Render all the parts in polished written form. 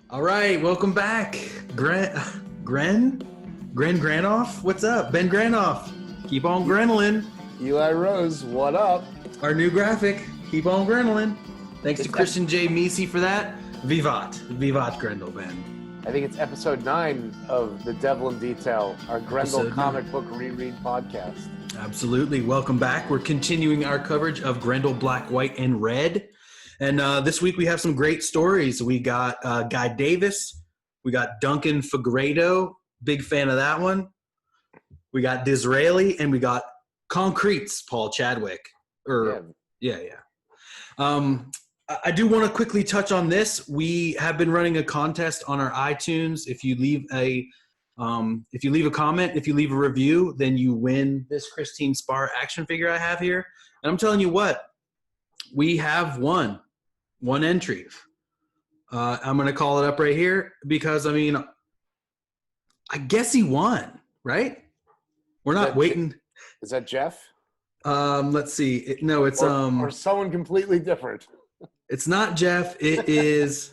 All right, welcome back, Granoff. What's up, Ben Granoff? Keep on Grendelin. Eli Rose, what up? Our new graphic. Keep on Grendelin. Thanks to Christian J. Meesey for that. Vivat Grendel, Ben. I think it's episode 9 of The Devil in Detail, our Grendel comic book reread podcast. Absolutely. Welcome back. We're continuing our coverage of Grendel Black, White, and Red. And this week we have some great stories. We got Guy Davis. We got Duncan Fegredo. Big fan of that one. We got Disraeli. And we got Concrete's Paul Chadwick. Yeah. I do want to quickly touch on this. We have been running a contest on our iTunes. If you leave a comment, if you leave a review, then you win this Christine Spar action figure I have here. And I'm telling you what, we have one entry. I'm going to call it up right here because, I guess he won, right? We're not waiting. Is that Jeff? Let's see. It's or someone completely different. It's not Jeff. It is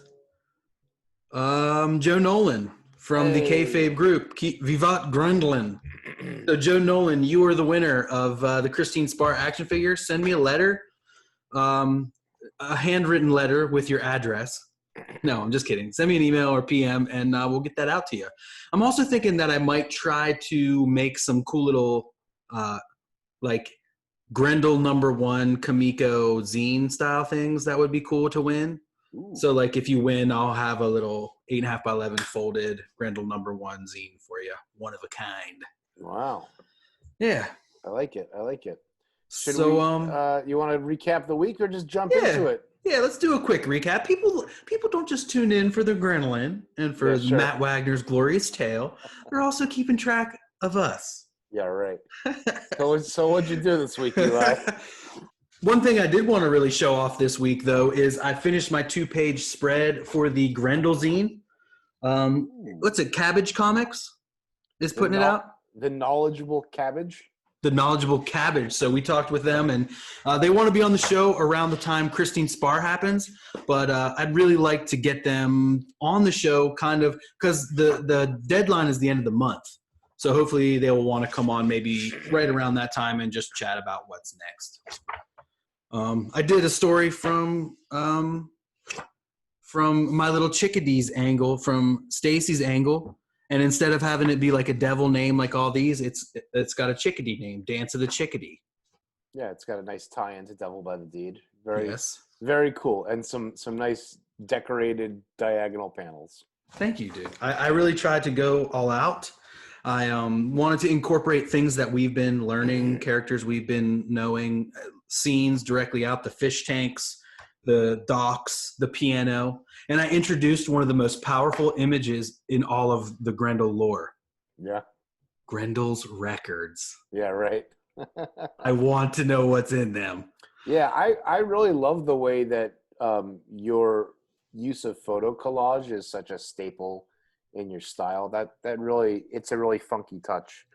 Joe Nolan from the Kayfabe group, Vivat Grendel. So Joe Nolan, you are the winner of the Christine Spar action figure. Send me a letter, a handwritten letter with your address. No, I'm just kidding. Send me an email or PM, and we'll get that out to you. I'm also thinking that I might try to make some cool little, like Grendel #1 Kamiko zine style things that would be cool to win. Ooh. So like if you win, I'll have a little 8.5 by 11 folded Grendel #1 zine for you. One of a kind. Wow. Yeah. I like it. Should so you want to recap the week or just jump into it? Yeah, let's do a quick recap. People don't just tune in for the Grendelin and for Matt Wagner's glorious tale. They're also keeping track of us. Yeah, right. So what'd you do this week, Eli? One thing I did want to really show off this week, though, is I finished my 2-page spread for the Grendel zine. What's it? Cabbage Comics is putting it out. The Knowledgeable Cabbage? The Knowledgeable Cabbage. So we talked with them, and they want to be on the show around the time Christine Spar happens. But I'd really like to get them on the show kind of because the deadline is the end of the month. So hopefully they will want to come on maybe right around that time and just chat about what's next. I did a story from My Little Chickadee's angle, from Stacy's angle, and instead of having it be like a devil name like all these, it's got a chickadee name, Dance of the Chickadee. Yeah, it's got a nice tie-in to Devil by the Deed. Very cool, and some nice decorated diagonal panels. Thank you, dude. I really tried to go all out. I wanted to incorporate things that we've been learning, characters we've been knowing, scenes directly out, the fish tanks, the docks, the piano, and I introduced one of the most powerful images in all of the Grendel lore. Yeah. Grendel's records. Yeah, right. I want to know what's in them. Yeah, I really love the way that your use of photo collage is such a staple in your style. That really, it's a really funky touch.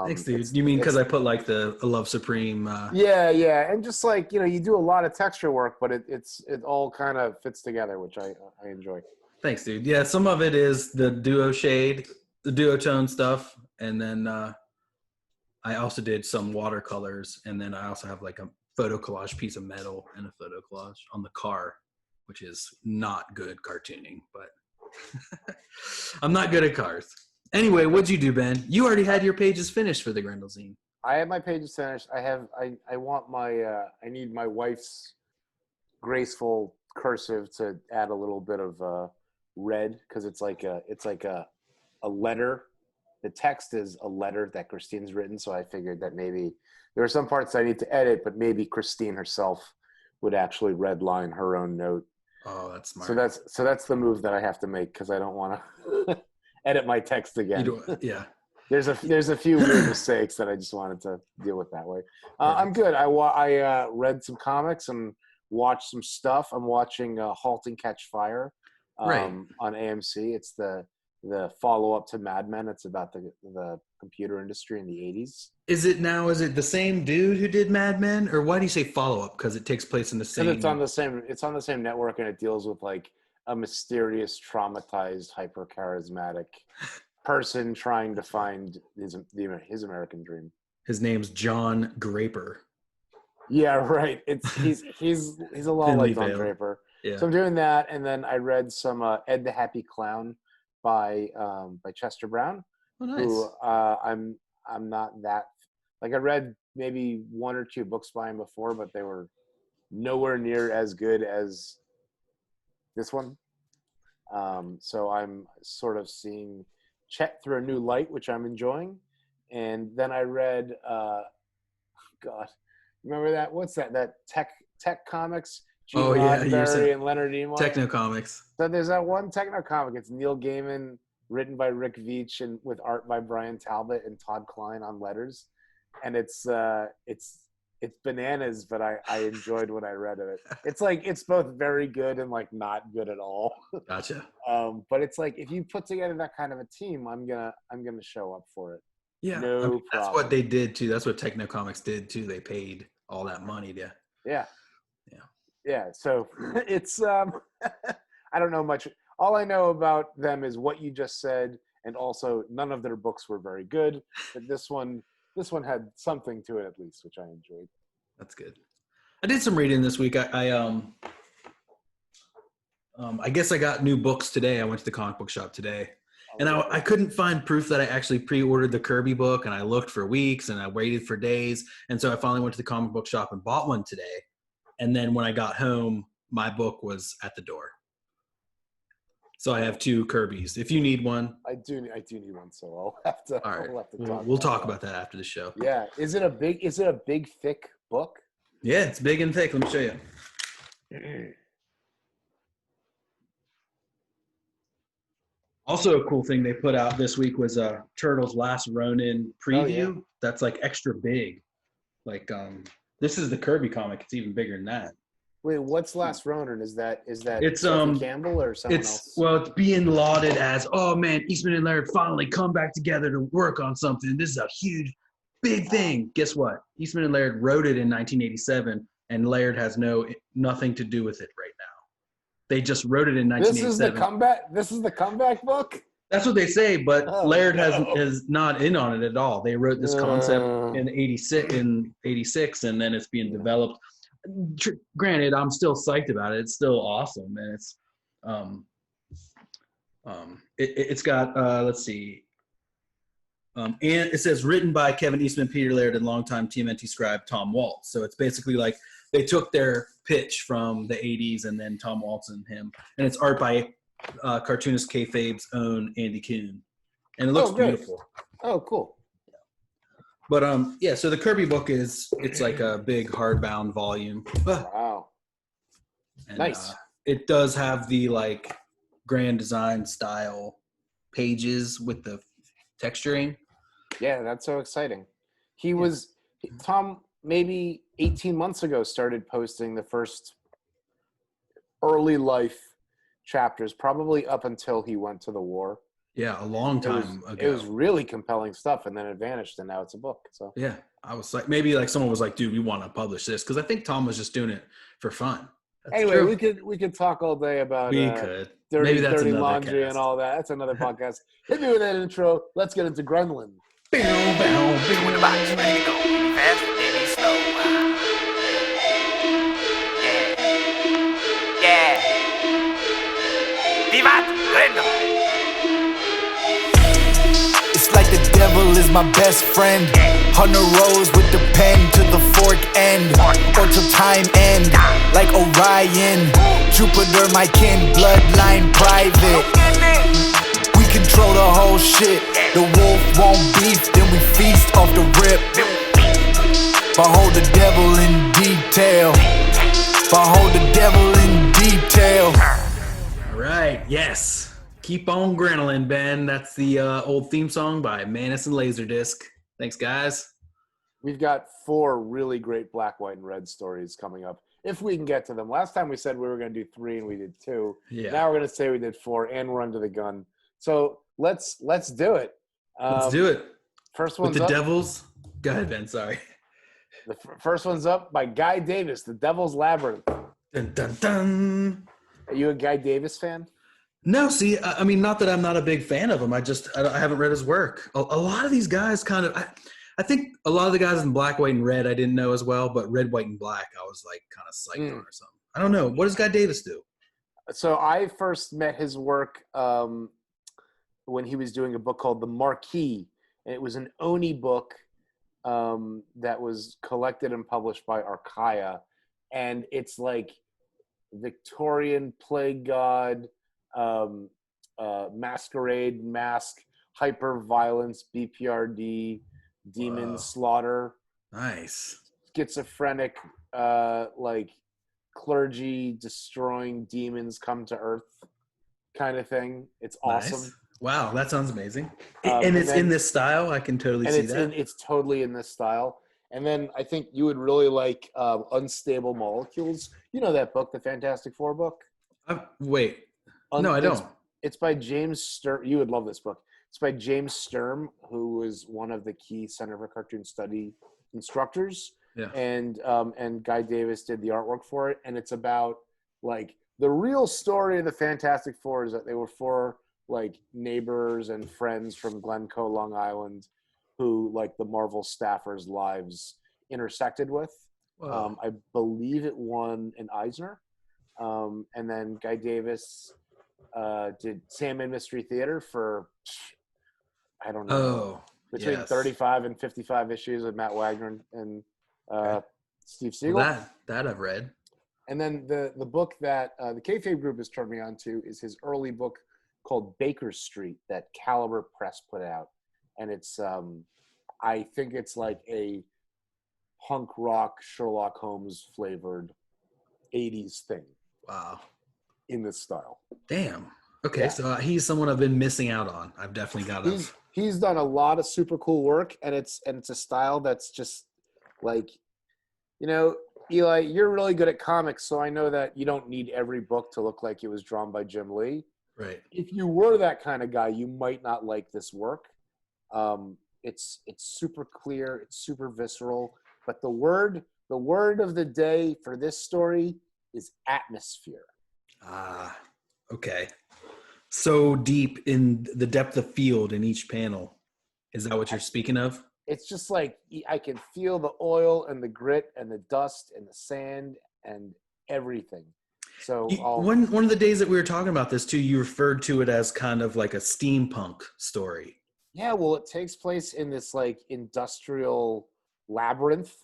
Thanks, dude. You mean because I put like the Love Supreme? Yeah, and just like you do a lot of texture work, but it all kind of fits together, which I enjoy. Thanks, dude. Yeah, some of it is the duo shade, the duotone stuff, and then I also did some watercolors, and then I also have like a photo collage piece of metal and a photo collage on the car, which is not good cartooning, but. I'm not good at cars. Anyway, what'd you do, Ben? You already had your pages finished for the Grendel zine. I have my pages finished. I want my I need my wife's graceful cursive to add a little bit of red because it's like a letter. The text is a letter that Christine's written, so I figured that maybe there are some parts I need to edit, but maybe Christine herself would actually redline her own note. Oh, that's smart. So that's the move that I have to make because I don't want to edit my text again. Yeah. There's a few weird mistakes that I just wanted to deal with that way. I'm good. I read some comics and watched some stuff. I'm watching *Halt and Catch Fire* on AMC. It's the follow-up to Mad Men. It's about the computer industry in the 80s. Is it the same dude who did Mad Men, or why do you say follow-up? Because it takes place in the same. It's on the same network, and it deals with like a mysterious, traumatized, hyper charismatic person trying to find his American dream. His name's John Draper. Yeah, right. He's a lot Thinly like Don veiled. Draper. Yeah. So I'm doing that, and then I read some Ed the Happy Clown by Chester Brown. Oh, nice. Who I'm not that like. I read maybe one or two books by him before, but they were nowhere near as good as this one. So I'm sort of seeing Chet through a new light, which I'm enjoying. And then I read, God, remember that? What's that? That Tech Comics. Gene Roddenberry and Leonard Nimoy. Techno Comics. So there's that one techno comic. It's Neil Gaiman, written by Rick Veitch and with art by Brian Talbot and Todd Klein on letters. And it's bananas, but I enjoyed when I read it. It's like it's both very good and like not good at all. Gotcha. But it's like if you put together that kind of a team, I'm gonna show up for it. Yeah, no problem. That's what they did too. That's what Techno Comics did too. They paid all that money to. Yeah. So it's I don't know much. All I know about them is what you just said, and also none of their books were very good. But this one had something to it at least, which I enjoyed. That's good. I did some reading this week. I guess I got new books today. I went to the comic book shop today, and I couldn't find proof that I actually pre-ordered the Kirby book, and I looked for weeks and I waited for days, and so I finally went to the comic book shop and bought one today. And then when I got home, my book was at the door. So I have 2 Kirbys. If you need one, I do need one. So I'll have to. All right, talk. We'll talk about that after the show. Yeah, is it a big thick book? Yeah, it's big and thick. Let me show you. Also, a cool thing they put out this week was Turtles Last Ronin preview. Oh, yeah. That's like extra big. Like this is the Kirby comic. It's even bigger than that. Wait, what's Last Ronin? Is that it's Sophie Campbell or someone else? Well, it's being lauded as, oh man, Eastman and Laird finally come back together to work on something. This is a huge, big thing. Guess what? Eastman and Laird wrote it in 1987, and Laird has nothing to do with it right now. They just wrote it in 1987. This is the comeback book? That's what they say, but Laird is not in on it at all. They wrote this concept in 86, and then it's being developed. Granted, I'm still psyched about it. It's still awesome, and it's got let's see, and it says written by Kevin Eastman, Peter Laird, and longtime TMNT scribe Tom Waltz. So it's basically like they took their pitch from the 80s and then Tom Waltz and him, and it's art by cartoonist Kayfabe's own Andy Kuhn, and it looks beautiful. Oh, cool. But so the Kirby book it's like a big hardbound volume. Wow. And, nice. It does have the like Grand Design style pages with the texturing. Yeah, that's so exciting. Tom maybe 18 months ago started posting the first early life chapters, probably up until he went to the war. Yeah, a long time ago. It was really compelling stuff, and then it vanished, and now it's a book. So yeah, I was like, maybe like someone was like, "Dude, we want to publish this," because I think Tom was just doing it for fun. That's anyway, true. we could talk all day about dirty laundry cast. and all that. That's another podcast. Hit me with that intro. Let's get into Grendelin. When the body's ready to go, fast and then it's slow. Yeah. Vivat Grendel. It's like the devil is my best friend. On the roads with the pen to the fork end, or till time end. Like Orion, Jupiter, my kin, bloodline private. We control the whole shit. The wolf won't beef, then we feast off the rip. Behold the devil in detail. Behold the devil in detail. All right, yes. Keep on Grendelin, Ben. That's the old theme song by Manus and Laserdisc. Thanks, guys. We've got 4 really great black, white, and red stories coming up. If we can get to them. Last time we said we were going to do 3 and we did 2. Yeah. Now we're going to say we did 4 and we're under the gun. So let's do it. Let's do it. First one's with the up. Devils. Go ahead, Ben. Sorry. The first one's up by Guy Davis, The Devil's Labyrinth. Dun, dun, dun. Are you a Guy Davis fan? No, see, I mean, not that I'm not a big fan of him. I haven't read his work. A lot of these guys kind of, I think a lot of the guys in Black, White, and Red I didn't know as well, but Red, White, and Black I was like kind of psyched on or something. I don't know. What does Guy Davis do? So I first met his work when he was doing a book called The Marquis, and it was an Oni book that was collected and published by Archaia, and it's like Victorian plague god, masquerade, mask, hyper violence, BPRD, demon slaughter, Nice, schizophrenic, like clergy destroying demons come to Earth kind of thing. It's awesome. Nice. Wow, that sounds amazing. And it's then- in this style. I can totally see that. It's totally in this style. And then I think you would really like Unstable Molecules. You know that book, the Fantastic Four book? Wait. No, I don't. It's by James Sturm. You would love this book. It's by James Sturm, who was one of the key Center for Cartoon Study instructors. Yeah. And Guy Davis did the artwork for it. And it's about, like, the real story of the Fantastic Four is that they were four, like, neighbors and friends from Glencoe, Long Island, who, like, the Marvel staffers' lives intersected with. Wow. I believe it won an Eisner. And then Guy Davis did Sandman Mystery Theater for, I don't know, between 35 and 55 issues with Matt Wagner and Steve Siegel. That I've read. And then the book that the Kayfabe Group has turned me on to is his early book called Baker Street that Caliber Press put out. And it's, I think it's like a punk rock Sherlock Holmes flavored 80s thing. Wow. In this style. Damn. Okay, Yeah. so he's someone I've been missing out on. I've definitely got to. He's done a lot of super cool work, and it's a style that's just like, you know, Eli, you're really good at comics, so I know that you don't need every book to look like it was drawn by Jim Lee. Right. If you were that kind of guy, you might not like this work. It's super clear, it's super visceral, but the word of the day for this story is atmosphere. Ah, okay. So deep in the depth of field in each panel. Is that what you're speaking of? It's just like I can feel the oil and the grit and the dust and the sand and everything. So one of the days that we were talking about this too, you referred to it as kind of like a steampunk story. Yeah, well, it takes place in this like industrial labyrinth.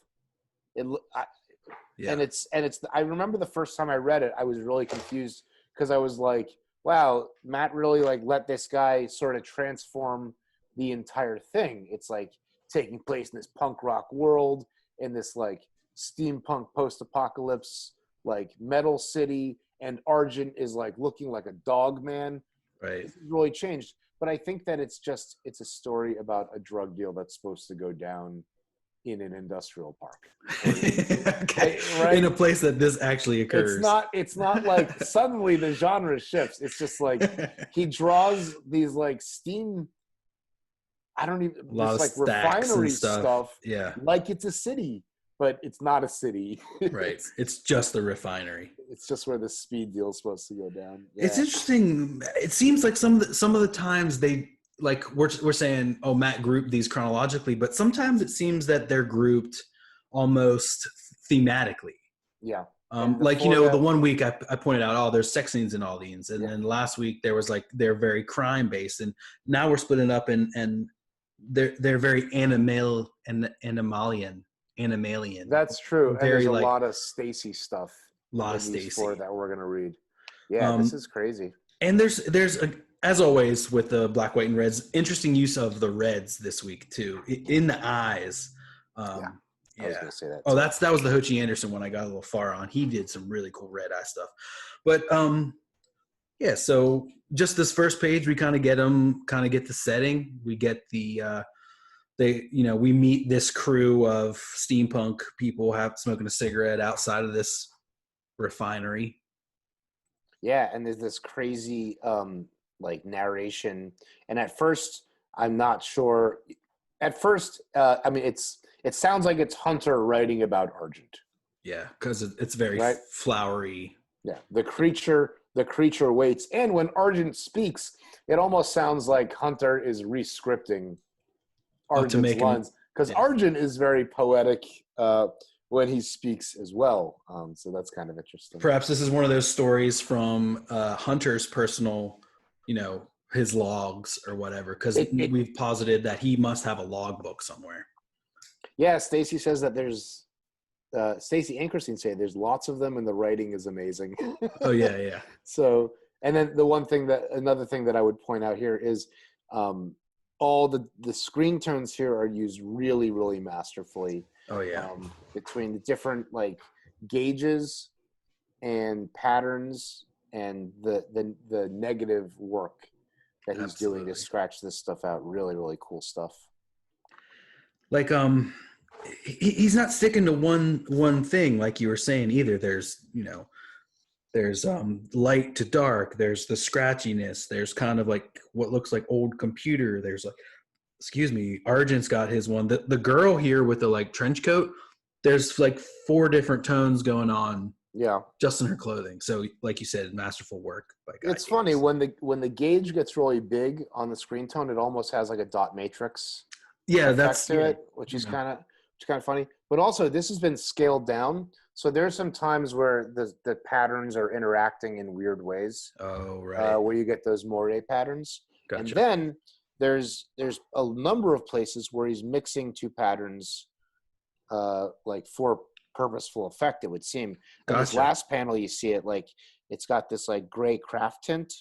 And it's I remember the first time I read it, I was really confused because I was like, wow, Matt really like let this guy sort of transform the entire thing. It's like taking place in this punk rock world, in this like steampunk post-apocalypse, like metal city, and Argent is like looking like a dog man. Right. It's really changed. But I think that it's a story about a drug deal that's supposed to go down in an industrial park. Okay. Right? In a place that this actually occurs. It's not like suddenly the genre shifts. It's just like he draws these like steam, I don't even, a lot of like stacks refinery and stuff. Yeah. Like it's a city, but it's not a city. Right. It's just the refinery. It's just where the speed deal is supposed to go down. Yeah. It's interesting. It seems like some of the times they, like we're saying, oh, Matt grouped these chronologically, but sometimes it seems that they're grouped almost thematically. Yeah. Like, you know, the one week I pointed out, oh, there's sex scenes in all these. And then last week there was like, they're very crime based. And now we're splitting up and they're very animalian. That's true. And Very, there's a like, lot of Stacy stuff. A lot of in these Stacy. four that we're going to read. Yeah, this is crazy. And there's as always with the Black, White, and Reds, interesting use of the reds this week too, in the eyes. I was going to say that. Oh, that was the Ho Chi Anderson one I got a little far on. He did some really cool red eye stuff. But yeah, so just this first page, we kind of get the setting. We get we meet this crew of steampunk people smoking a cigarette outside of this refinery. Yeah, and there's this crazy like narration. And at first, I'm not sure. At first, I mean, it sounds like it's Hunter writing about Argent. Yeah, because it's very flowery. Yeah, the creature the creature waits. And when Argent speaks, it almost sounds like Hunter is re-scripting Argent's make him- lines, because yeah. Argent is very poetic when he speaks as well. So that's kind of interesting. Perhaps this is one of those stories from Hunter's personal, his logs or whatever, because we've posited that he must have a logbook somewhere. Yeah, Stacy says that there's Stacy and Christine say there's lots of them and the writing is amazing. Oh yeah. So, and then another thing that I would point out here is all the screen tones here are used really, really masterfully. Oh yeah. Between the different like gauges and patterns and the negative work that he's doing to scratch this stuff out. Really, really cool stuff. Like he's not sticking to one thing like you were saying either. There's light to dark, there's the scratchiness, there's kind of like what looks like old computer, there's like Argent's got his one. The girl here with the like trench coat, there's like 4 different tones going on. Yeah, just in her clothing. So, like you said, masterful work. It's funny when the gauge gets really big on the screen tone, it almost has like a dot matrix. Yeah, that's to it, which is kind of funny. But also, this has been scaled down, so there's some times where the patterns are interacting in weird ways. Oh, right. Where you get those moire patterns, Gotcha. And then there's a number of places where he's mixing 2 patterns, like for purposeful effect, it would seem. Gotcha. This last panel, you see it like it's got this like gray craft tint,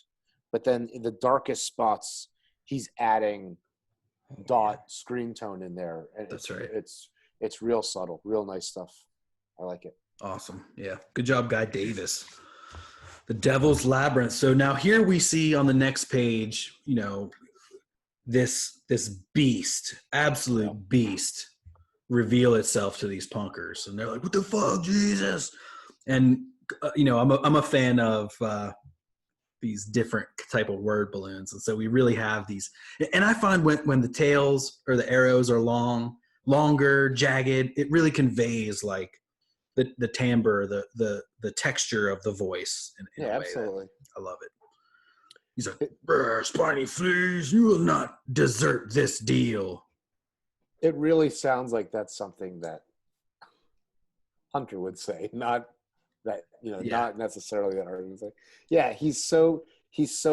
but then in the darkest spots, he's adding dot screen tone in there. And that's right. It's real subtle, real nice stuff. I like it. Awesome. Yeah. Good job, Guy Davis. The Devil's Labyrinth. So now here we see on the next page, this beast, absolute beast, reveal itself to these punkers, and they're like, "What the fuck, Jesus?" And I'm a fan of these different type of word balloons, and so we really have these. And I find when the tails or the arrows are longer, jagged, it really conveys like the timbre, the texture of the voice. In a way absolutely. I love it. He's like, "Spiny fleas, you will not desert this deal." It really sounds like that's something that Hunter would say, not that, not necessarily that Arden would say. Yeah, he's so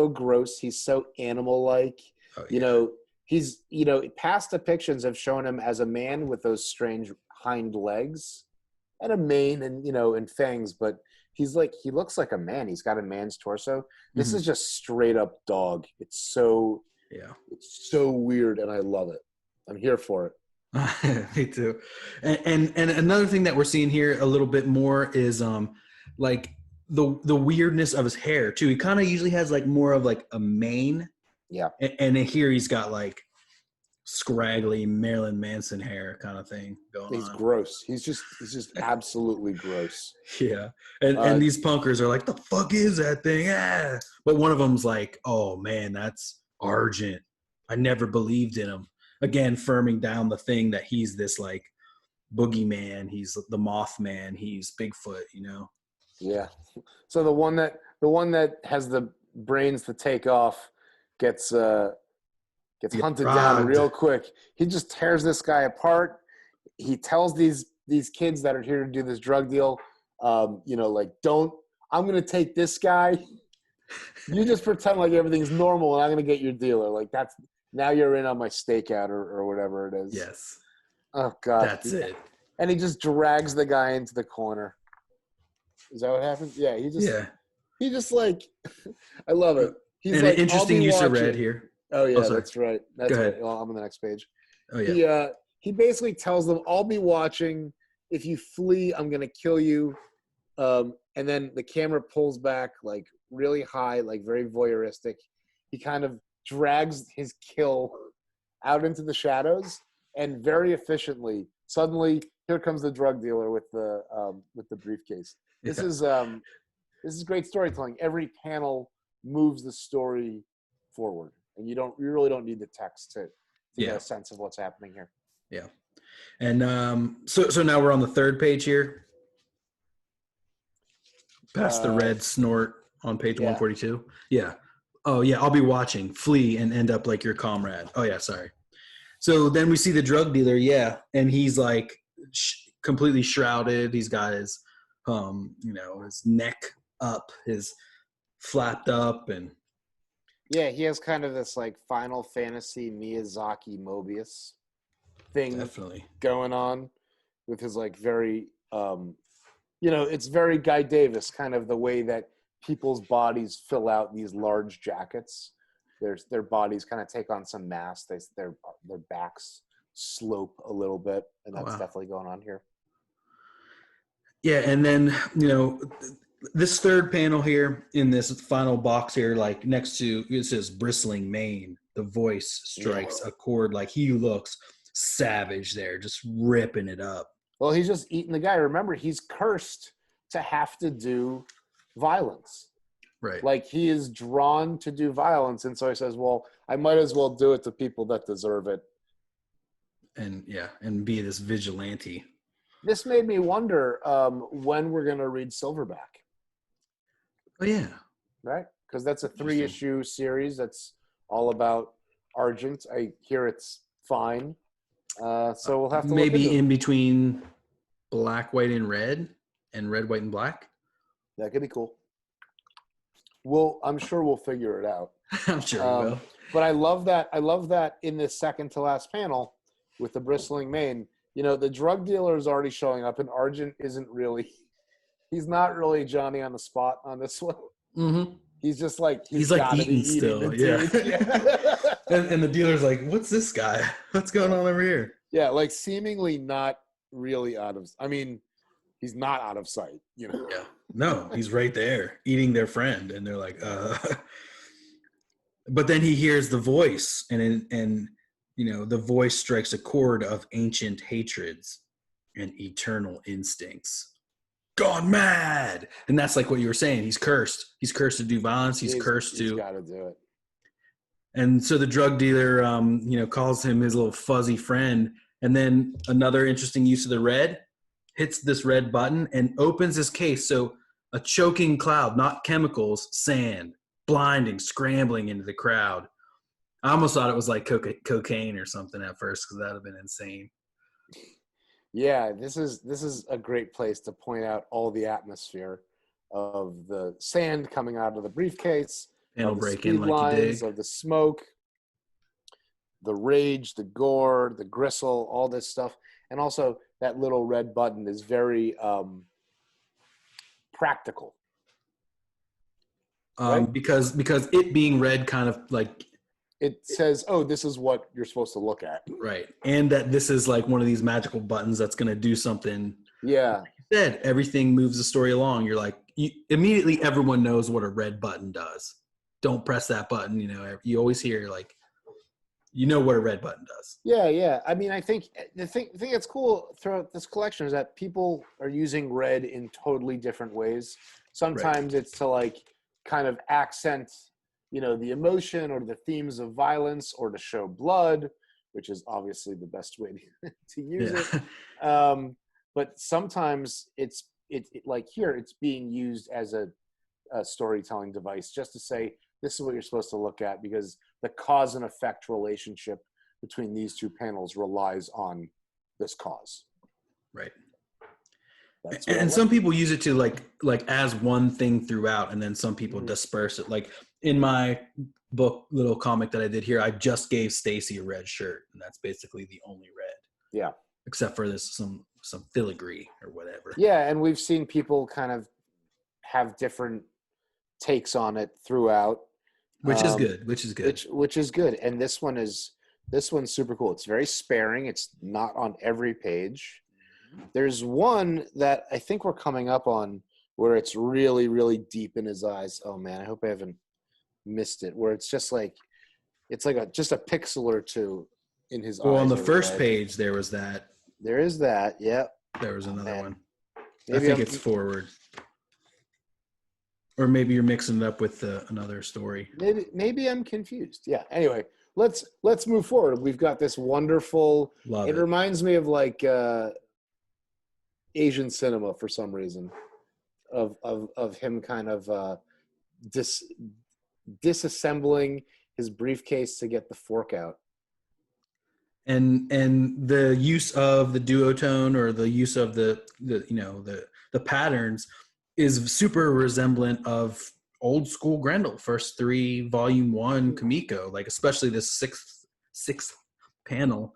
gross. He's so animal-like. Oh, yeah. Past depictions have shown him as a man with those strange hind legs and a mane and fangs, but he looks like a man. He's got a man's torso. This is just straight up dog. It's so weird, and I love it. I'm here for it. Me too. And another thing that we're seeing here a little bit more is like the weirdness of his hair too. He kind of usually has like more of like a mane. Yeah. And here he's got like scraggly Marilyn Manson hair kind of thing going on. He's gross. He's just absolutely gross. Yeah. And these punkers are like, "The fuck is that thing?" Ah. But one of them's like, "Oh man, that's Argent. I never believed in him." Again, firming down the thing that he's this like boogeyman. He's the Mothman. He's Bigfoot, Yeah. So the one that has the brains to take off gets hunted down real quick. He just tears this guy apart. He tells these kids that are here to do this drug deal, I'm going to take this guy. You just pretend like everything's normal and I'm going to get your dealer. Like now you're in on my stakeout or whatever it is. Yes. Oh God. That's it. And he just drags the guy into the corner. Is that what happens? Yeah. He just like, I love it. He's and like, an interesting use of red here. Oh yeah, that's right. That's Go ahead. right. Well, I'm on the next page. Oh yeah. He basically tells them, "I'll be watching. If you flee, I'm gonna kill you." And then the camera pulls back like really high, like very voyeuristic. He kind of drags his kill out into the shadows, and very efficiently, suddenly here comes the drug dealer with the briefcase. This is great storytelling. Every panel moves the story forward, and you really don't need the text to get a sense of what's happening here. Yeah. And so now we're on the 3rd page here. Past the red snort on page Yeah. 142. Yeah. Oh yeah, I'll be watching. Flee and end up like your comrade. Oh yeah, sorry. So then we see the drug dealer, yeah, and he's like completely shrouded. He's got his, his neck up, his flapped up, and Yeah, he has kind of this like Final Fantasy Miyazaki Mobius thing definitely going on with his like very, it's very Guy Davis, kind of the way that people's bodies fill out these large jackets. Their bodies kind of take on some mass. Their backs slope a little bit, and that's definitely going on here. Yeah, and then this third panel here in this final box here, like next to it says bristling mane. The voice strikes a chord. Like he looks savage there, just ripping it up. Well, he's just eating the guy. Remember, he's cursed to have to do violence. Right. Like he is drawn to do violence, and so he says, "Well, I might as well do it to people that deserve it." And be this vigilante. This made me wonder when we're going to read Silverback. Oh yeah, right? Because that's a 3-issue series that's all about Argent. I hear it's fine, so we'll have to maybe in between Black, White, and Red White, and Black. That could be cool. I'm sure we'll figure it out. I'm sure we will. But I love that in this second to last panel with the bristling mane. The drug dealer is already showing up, and Argent isn't really. He's not really Johnny on the spot on this one. Mm-hmm. He's just like he's like eating still, yeah. and the dealer's like, "What's this guy? What's going on over here?" Yeah, like seemingly not really out of. I mean, he's not out of sight, Yeah. No, he's right there eating their friend, and they're like, But then he hears the voice, and the voice strikes a chord of ancient hatreds and eternal instincts. Gone mad, and that's like what you were saying. He's cursed. He's cursed to do violence. He's cursed to. He's got to do it. And so the drug dealer, calls him his little fuzzy friend, and then another interesting use of the red hits this red button and opens his case. So a choking cloud, not chemicals, sand, blinding, scrambling into the crowd. I almost thought it was like cocaine or something at first, because that would have been insane. Yeah, this is a great place to point out all the atmosphere of the sand coming out of the briefcase, Panel of the break speed in like lines, you dig. of the smoke, the rage, the gore, the gristle, all this stuff. And also that little red button is very practical. Right? Because it being red kind of like it says, "Oh, this is what you're supposed to look at." Right. And that this is like one of these magical buttons that's going to do something. Yeah. Like you said, everything moves the story along. You're like, immediately everyone knows what a red button does. Don't press that button. You always hear like, what a red button does. Yeah, yeah. I mean, I think the thing that's cool throughout this collection is that people are using red in totally different ways. Sometimes it's to like kind of accent, the emotion or the themes of violence, or to show blood, which is obviously the best way to use it. But sometimes it's like here, it's being used as a storytelling device, just to say, this is what you're supposed to look at, because the cause and effect relationship between these two panels relies on this cause. Right. And some people use it to like as one thing throughout, and then some people disperse it. Like in my book, little comic that I did here, I just gave Stacy a red shirt, and that's basically the only red. Yeah. Except for this some filigree or whatever. Yeah, and we've seen people kind of have different takes on it throughout. Which is good. Which is good. And this one's super cool. It's very sparing. It's not on every page. There's one that I think we're coming up on where it's really, really deep in his eyes. Oh man, I hope I haven't missed it. Where it's just like, just a pixel or two in his eyes. Well, on the first page, there was that. There is that. Yeah. There was another one. Maybe I think it's forward. Or maybe you're mixing it up with another story. Maybe I'm confused. Yeah. Anyway, let's move forward. We've got this wonderful. It reminds me of like Asian cinema for some reason, of him kind of disassembling his briefcase to get the fork out. And the use of the duotone, or the use of the patterns, is super resemblant of old school Grendel, first 3 volume 1 Kamiko, like especially this sixth panel.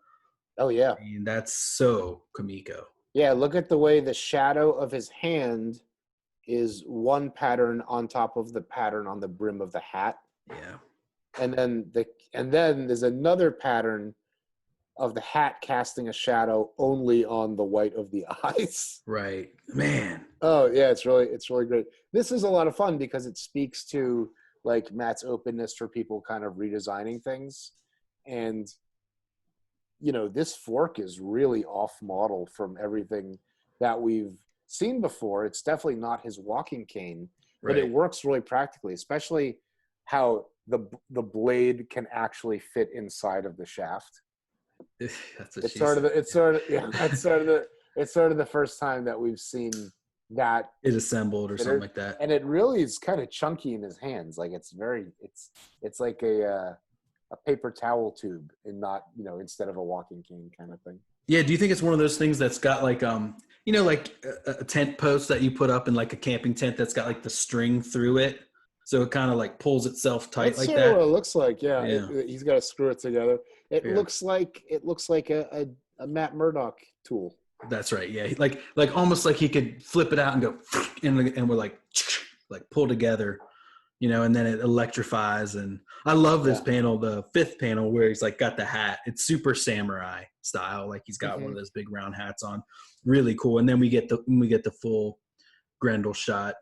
Oh yeah. I mean, that's so Kamiko. Yeah, look at the way the shadow of his hand is one pattern on top of the pattern on the brim of the hat. Yeah. And then there's another pattern of the hat casting a shadow only on the white of the eyes. Right. Man. Oh yeah, it's really great. This is a lot of fun because it speaks to like Matt's openness for people kind of redesigning things. And this fork is really off model from everything that we've seen before. It's definitely not his walking cane, but it works really practically, especially how the blade can actually fit inside of the shaft. It's sort of the first time that we've seen that it assembled or something like that. And it really is kind of chunky in his hands. Like it's like a paper towel tube, and not, instead of a walking cane kind of thing. Yeah. Do you think it's one of those things that's got like, like a tent post that you put up in like a camping tent that's got like the string through it, so it kind of like pulls itself tight? That's like that? What it looks like. Yeah. He's got to screw it together. It looks like a Matt Murdock tool. That's right. Yeah. Like almost like he could flip it out and go, and we're like pull together, and then it electrifies. And I love this panel, the 5th panel, where he's like got the hat. It's super samurai style. Like he's got one of those big round hats on. Really cool. And then we get the full Grendel shot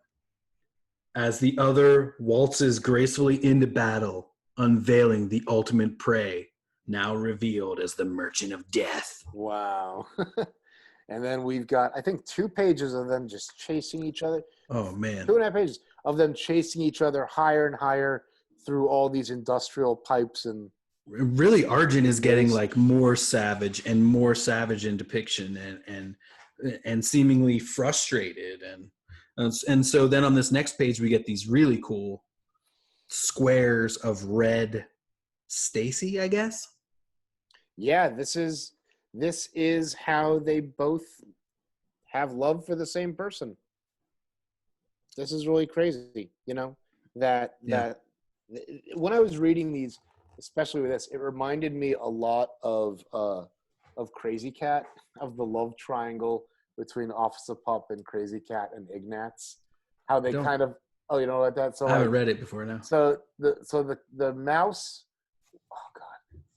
as the other waltzes gracefully into battle, unveiling the ultimate prey, now revealed as the Merchant of Death. Wow. And then we've got, I think, 2 pages of them just chasing each other. Oh, man. 2.5 pages of them chasing each other higher and higher through all these industrial pipes. And really, Argent is getting like more savage in depiction, and seemingly frustrated. And so then on this next page, we get these really cool squares of red Stacy, I guess. Yeah, this is how they both have love for the same person. This is really crazy, that when I was reading these, especially with this, it reminded me a lot of Crazy Cat, of the love triangle between Officer Pup and Crazy Cat and Ignatz. How they kind of, you know what that? So I haven't read it before now. So the mouse,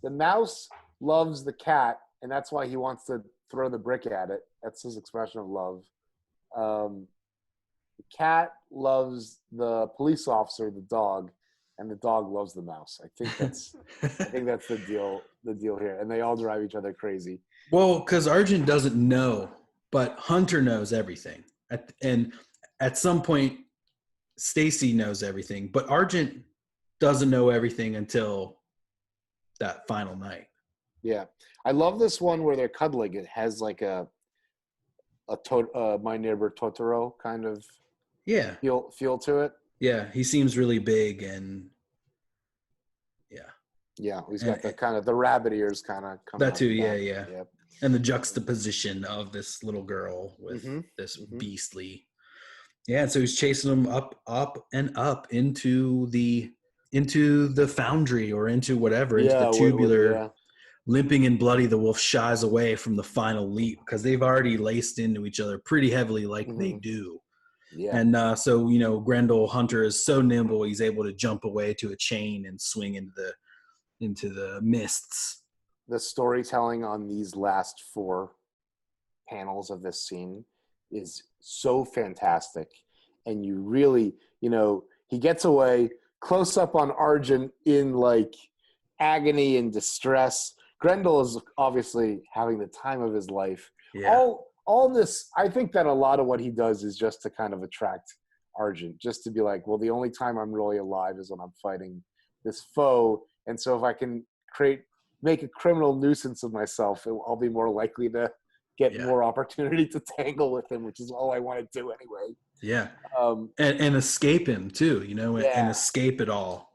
the mouse loves the cat, and that's why he wants to throw the brick at it. That's his expression of love. The cat loves the police officer, the dog, and the dog loves the mouse. I think that's the deal here. And they all drive each other crazy. Well, because Argent doesn't know, but Hunter knows everything. And at some point, Stacy knows everything, but Argent doesn't know everything until that final night. Yeah. I love this one where they're cuddling. It has like a My Neighbor Totoro kind of feel to it. Yeah, he seems really big, and yeah, he's got the kind of the rabbit ears kind of coming. That too, yeah. Yep. And the juxtaposition of this little girl with this beastly. Yeah, and so he's chasing them up and up into the foundry, or into whatever, into the tubular. Limping and bloody, the wolf shies away from the final leap because they've already laced into each other pretty heavily, like they do. Yeah. And so Grendel Hunter is so nimble, he's able to jump away to a chain and swing into the mists. The storytelling on these last 4 panels of this scene is so fantastic, and you really, he gets away, close up on Argent in like agony and distress. Grendel is obviously having the time of his life. Yeah. All this, I think that a lot of what he does is just to kind of attract Argent, just to be like, well, the only time I'm really alive is when I'm fighting this foe. And so if I can make a criminal nuisance of myself, I'll be more likely to get more opportunity to tangle with him, which is all I want to do anyway. Yeah. Um, And escape him too, you know, and Yeah. escape it all.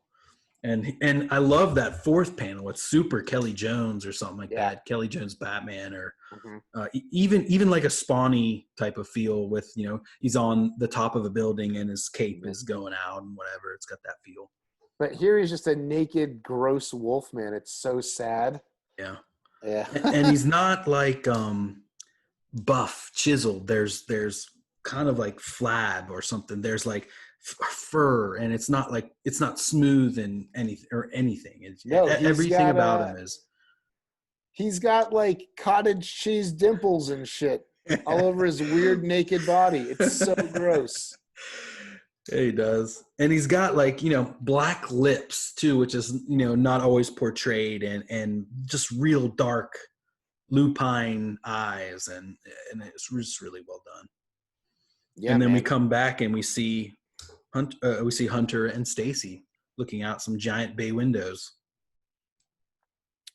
And I love that fourth panel. It's super Kelly Jones or something like Yeah. that. Kelly Jones Batman, or mhm. even like a Spawny type of feel with, you know, he's on the top of a building and his cape Mhm. is going out and whatever. It's got that feel. But here he's just a naked, gross wolf man. It's so sad. Yeah. Yeah. And he's not like buff, chiseled. There's kind of like flab or something. There's like fur, and it's not smooth and anything. It's, No, he's everything got, about him is. He's got like cottage cheese dimples and shit all over his weird naked body. It's so gross. Yeah, he does. And he's got like, you know, black lips too, which is, you know, not always portrayed, and just real dark lupine eyes, and it's just really well done. Yeah, And then man. we come back and we see Hunter and Stacy looking out some giant bay windows.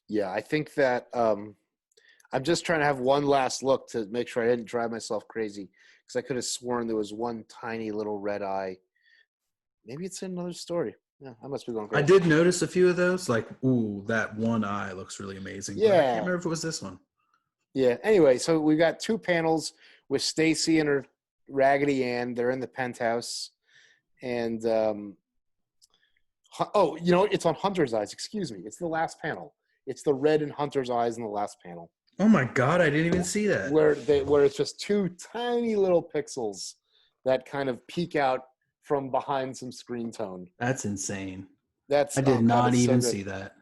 Yeah, I think that I'm just trying to have one last look to make sure I didn't drive myself crazy, because I could have sworn there was one tiny little red eye. Maybe it's in another story. Yeah, I must be going crazy. I did notice a few of those, like, ooh, that one eye looks really amazing. But I Yeah. can't remember if it was this one. Yeah. Anyway, so we got two panels with Stacy and her Raggedy Ann. They're in the penthouse, and oh, you know, it's on Hunter's eyes. Excuse me. It's the last panel. It's the red in Hunter's eyes in the last panel, Oh my God, I didn't even see that. where it's just two tiny little pixels that kind of peek out from behind some screen tone. That's insane. That's I did not it's so even good. see that.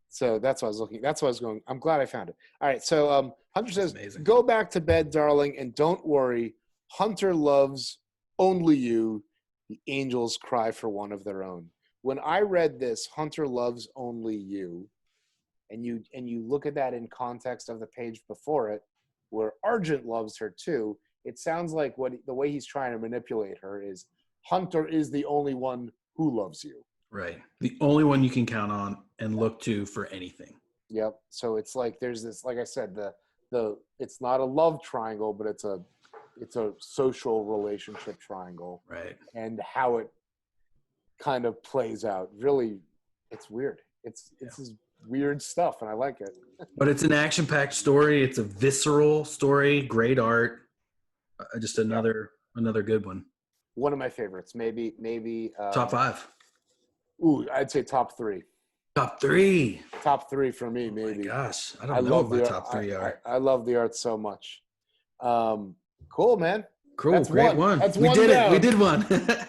So that's what I was looking. That's what I was going. I'm glad I found it. All right. So Hunter says, amazing. "Go back to bed, darling, and don't worry. Hunter loves only you. The angels cry for one of their own." When I read this, Hunter loves only you, and you look at that in context of the page before it, where Argent loves her too. It sounds like the way he's trying to manipulate her is Hunter is the only one who loves you. Right. The only one you can count on and look to for anything. Yep. So it's like there's this, like I said, the it's not a love triangle, but it's a social relationship triangle, Right. and how it kind of plays out. Really, it's weird. It's this weird stuff, and I like it. But it's an action-packed story. It's a visceral story. Great art. Just another good one. One of my favorites. Maybe Top 5. Ooh, I'd say top 3. Top 3. Top 3 for me, Oh my maybe. gosh, I don't know what my top 3 are. I love the art so much. Cool, man. Cool, That's great one. That's we one did down. it. We did one.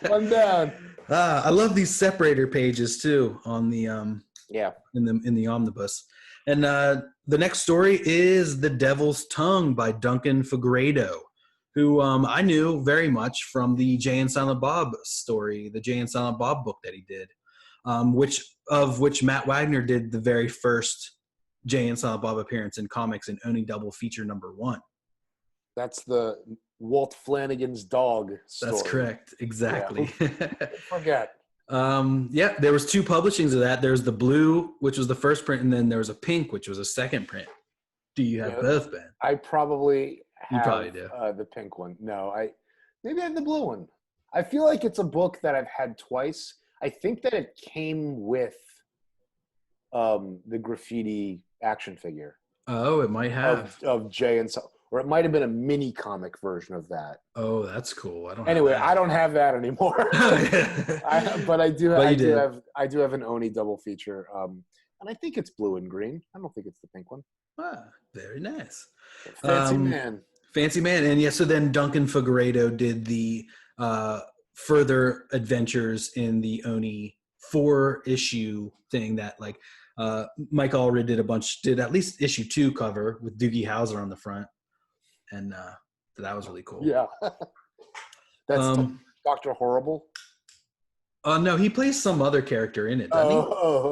One down. I love these separator pages too on the Yeah. in the omnibus. And the next story is The Devil's Tongue by Duncan Fegredo, who I knew very much from the Jay and Silent Bob story, the Jay and Silent Bob book that he did, which Matt Wagner did the very first Jay and Silent Bob appearance in comics and Oni double feature number 1. That's the Walt Flanagan's dog story. That's correct. Exactly. Yeah. Forget. Yeah, there was 2 publishings of that. There's the blue, which was the first print, and then there was a pink, which was a second print. Do you have both, Ben? I probably have You probably do. The pink one. No, maybe I have the blue one. I feel like it's a book that I've had twice. I think that it came with the graffiti action figure. Oh, it might have. Of Jay and so, or it might have been a mini comic version of that. Oh, that's cool. I don't. Anyway, have I don't have that anymore. But I do. But I do have an Oni double feature, and I think it's blue and green. I don't think it's the pink one. Ah, very nice. Fancy man. Fancy man. And yeah, so then Duncan Fegredo did the further adventures in the Oni 4-issue thing that like Mike Allred did at least issue 2 cover with Doogie Howser on the front. And that was really cool. Yeah. That's Dr. Horrible. No, he plays some other character in it, doesn't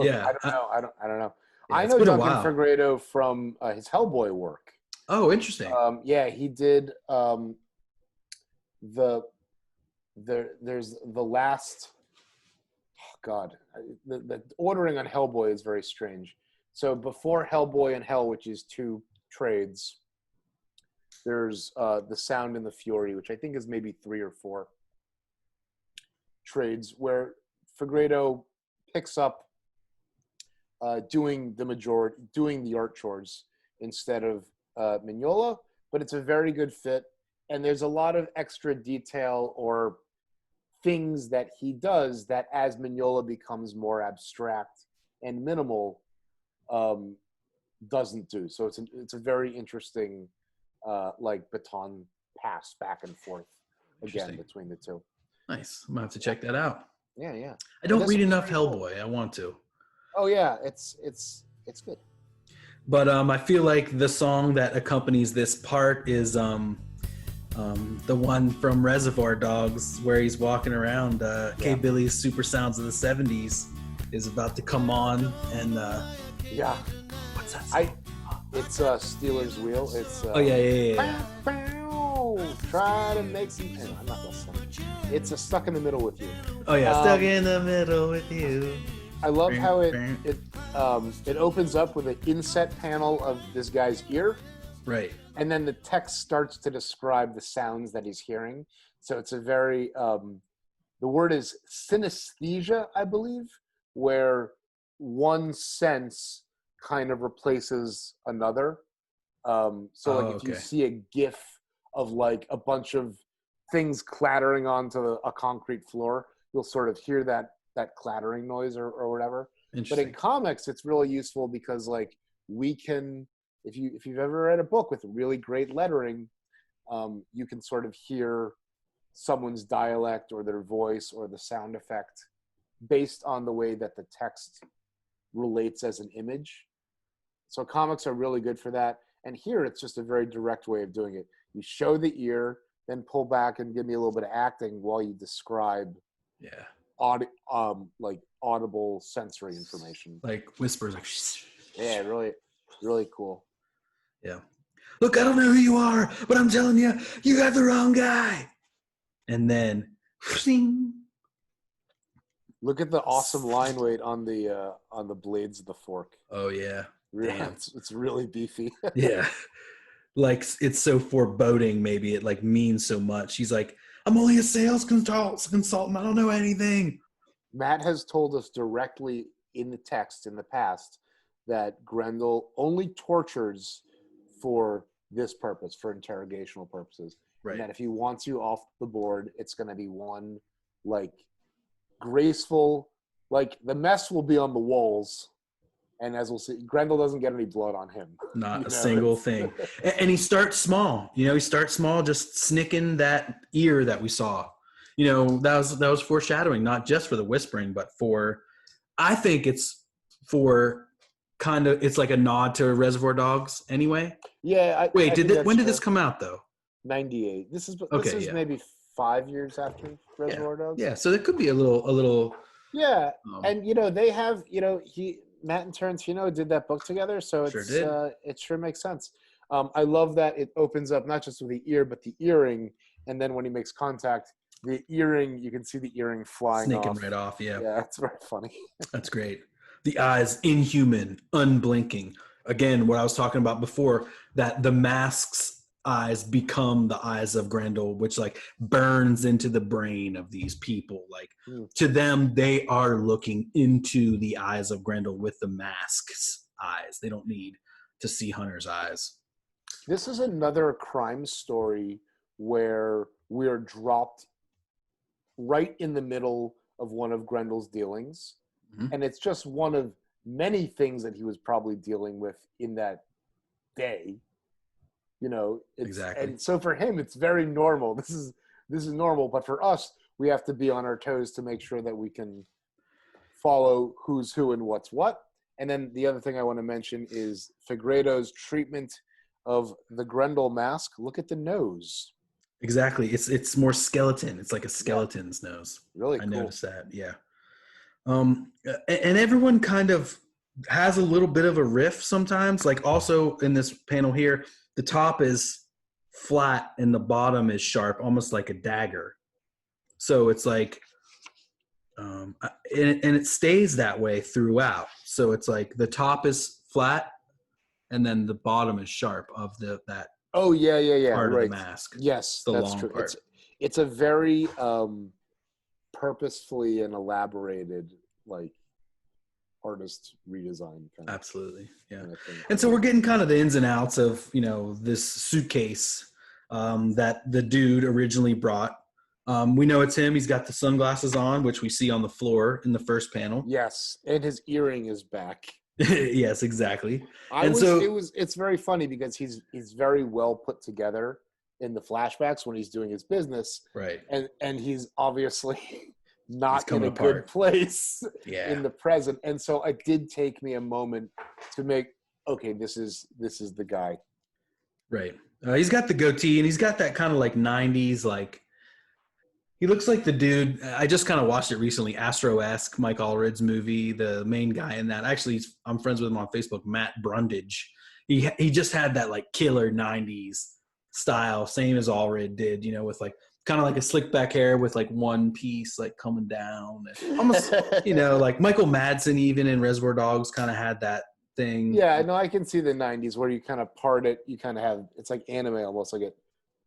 he? Yeah. I don't know. Yeah, I know Duncan Fegredo from his Hellboy work. Oh, interesting. Yeah, he did there's the last God, the ordering on Hellboy is very strange. So before Hellboy and Hell, which is 2 trades, there's The Sound and the Fury, which I think is maybe 3 or 4. trades where Fegredo picks up doing the art chores instead of Mignola, but it's a very good fit. And there's a lot of extra detail or things that he does that as Mignola becomes more abstract and minimal, doesn't do. So it's a very interesting like baton pass back and forth again between the two. Nice. I'm gonna have to check that out. Yeah. I don't read enough Hellboy. I want to. Oh yeah, it's good. But I feel like the song that accompanies this part is the one from Reservoir Dogs where he's walking around. K. Billy's Super Sounds of the 70s is about to come on, and what's that song? It's Steeler's Wheel. It's yeah. Try to make some. I'm not gonna sing. It's a Stuck in the Middle with You. Oh yeah, Stuck in the Middle with You. I love how it opens up with an inset panel of this guy's ear. Right. And then the text starts to describe the sounds that he's hearing. So it's a very, the word is synesthesia, I believe, where one sense kind of replaces another. If you see a GIF of like a bunch of things clattering onto a concrete floor, you'll sort of hear that clattering noise or whatever. But in comics, it's really useful because like we can, if you've ever read a book with really great lettering, you can sort of hear someone's dialect or their voice or the sound effect based on the way that the text relates as an image. So comics are really good for that. And here it's just a very direct way of doing it. You show the ear, then pull back and give me a little bit of acting while you describe like audible sensory information. Like whispers. Like, yeah, really, really cool. Yeah. Look, I don't know who you are, but I'm telling you, you got the wrong guy. And then, look at the awesome line weight on the blades of the fork. Oh yeah. Yeah, it's really beefy. Yeah. Like it's so foreboding. Maybe it like means so much. He's like, I'm only a sales consultant. I don't know anything. Matt has told us directly in the text in the past that Grendel only tortures for this purpose, for interrogational purposes. Right. And that if he wants you off the board, it's going to be one like graceful, like the mess will be on the walls. And as we'll see, Grendel doesn't get any blood on him. Not a single thing. And he starts small. He starts small, just snicking that ear that we saw. That was foreshadowing, not just for the whispering, but I think it's for it's like a nod to Reservoir Dogs anyway. Yeah. When did this come out though? 98. This is maybe 5 years after Reservoir Dogs. Yeah. So it could be a little. Yeah. And they have, Matt and Tarantino did that book together, so it sure makes sense. I love that it opens up not just with the ear, but the earring, and then when he makes contact, the earring, you can see the earring flying Snaking right off, yeah. Yeah, that's very funny. That's great. The eyes, inhuman, unblinking. Again, what I was talking about before, that the mask's eyes become the eyes of Grendel, which like burns into the brain of these people. Like to them, they are looking into the eyes of Grendel with the mask's eyes. They don't need to see Hunter's eyes. This is another crime story where we are dropped right in the middle of one of Grendel's dealings. Mm-hmm. And it's just one of many things that he was probably dealing with in that day. Exactly. And so for him, it's very normal. This is normal, but for us, we have to be on our toes to make sure that we can follow who's who and what's what. And then the other thing I want to mention is Fegredo's treatment of the Grendel mask. Look at the nose. Exactly. It's more skeleton. It's like a skeleton's nose. Really cool. I noticed that. Yeah. And everyone kind of has a little bit of a riff sometimes. Like also in this panel here, the top is flat and the bottom is sharp, almost like a dagger. So it's like, and it stays that way throughout. So it's like the top is flat and then the bottom is sharp of that. Oh yeah. Part right. of the mask. Yes, the that's long true. Part. It's a very purposefully and elaborated, like, artist redesign kind of. Absolutely, yeah. Kind of thing. And so we're getting kind of the ins and outs of, you know, this suitcase that the dude originally brought. We know it's him. He's got the sunglasses on, which we see on the floor in the first panel. Yes, and his earring is back. Yes, exactly. It's very funny because he's very well put together in the flashbacks when he's doing his business. Right. And he's obviously not in coming a good apart. place Yeah. in the present. And so it did take me a moment to make, okay, this is the guy. Right. He's got the goatee and he's got that kind of like 90s, like, he looks like the dude. I just kind of watched it recently, Astro-esque, Mike Allred's movie, the main guy in that. Actually, I'm friends with him on Facebook, Matt Brundage. He just had that like killer 90s style, same as Allred did, you know, with like kind of like a slick back hair with like one piece like coming down. Almost, you know, like Michael Madsen even in Reservoir Dogs kind of had that thing. Yeah, no, I can see the 90s where you kind of part it. You kind of have, it's like anime almost, like it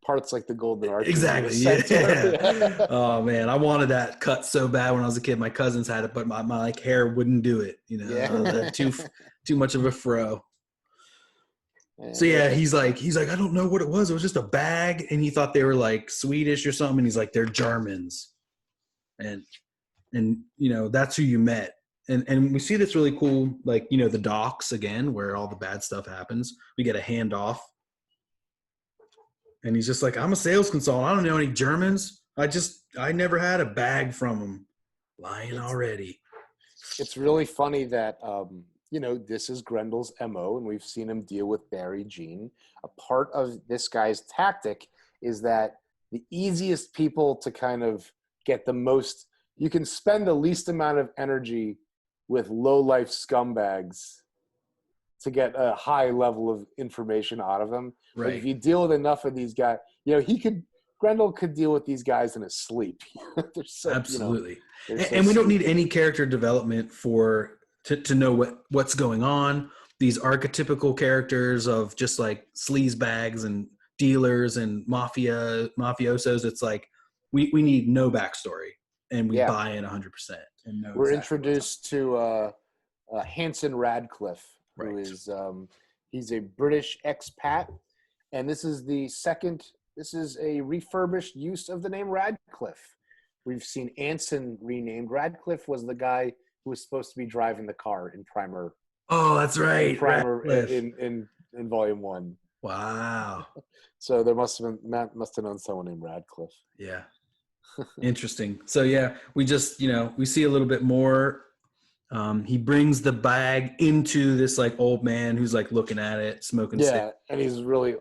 parts like the Golden Arches. Exactly. Yeah. Oh man, I wanted that cut so bad when I was a kid. My cousins had it, but my like hair wouldn't do it. You know, Yeah. too much of a fro. So yeah, he's like, I don't know what it was. It was just a bag, and he thought they were like Swedish or something. And he's like, they're Germans, and you know that's who you met. And we see this really cool, like, you know, the docks again, where all the bad stuff happens. We get a handoff. And he's just like, I'm a sales consultant. I don't know any Germans. I never had a bag from them. Lying already. It's really funny that, you know, this is Grendel's MO, and we've seen him deal with Barry Jean. A part of this guy's tactic is that the easiest people to kind of get the most, you can spend the least amount of energy with low-life scumbags to get a high level of information out of them. Right. Like if you deal with enough of these guys, you know, Grendel could deal with these guys in his sleep. Absolutely. You know, and we don't need any character development to know what's going on. These archetypical characters of just like sleaze bags and dealers and mafiosos. It's like we need no backstory, and we buy in 100%. And we're introduced to Hanson Radcliffe, right. who is he's a British expat, and this is a refurbished use of the name Radcliffe. We've seen Anson renamed. Radcliffe was the guy who was supposed to be driving the car in Primer. Oh, that's right. Primer in Volume 1. Wow. So Matt must have known someone named Radcliffe. Yeah. Interesting. So yeah, we just, you know, we see a little bit more. He brings the bag into this like old man who's like looking at it, smoking. Yeah, and he's really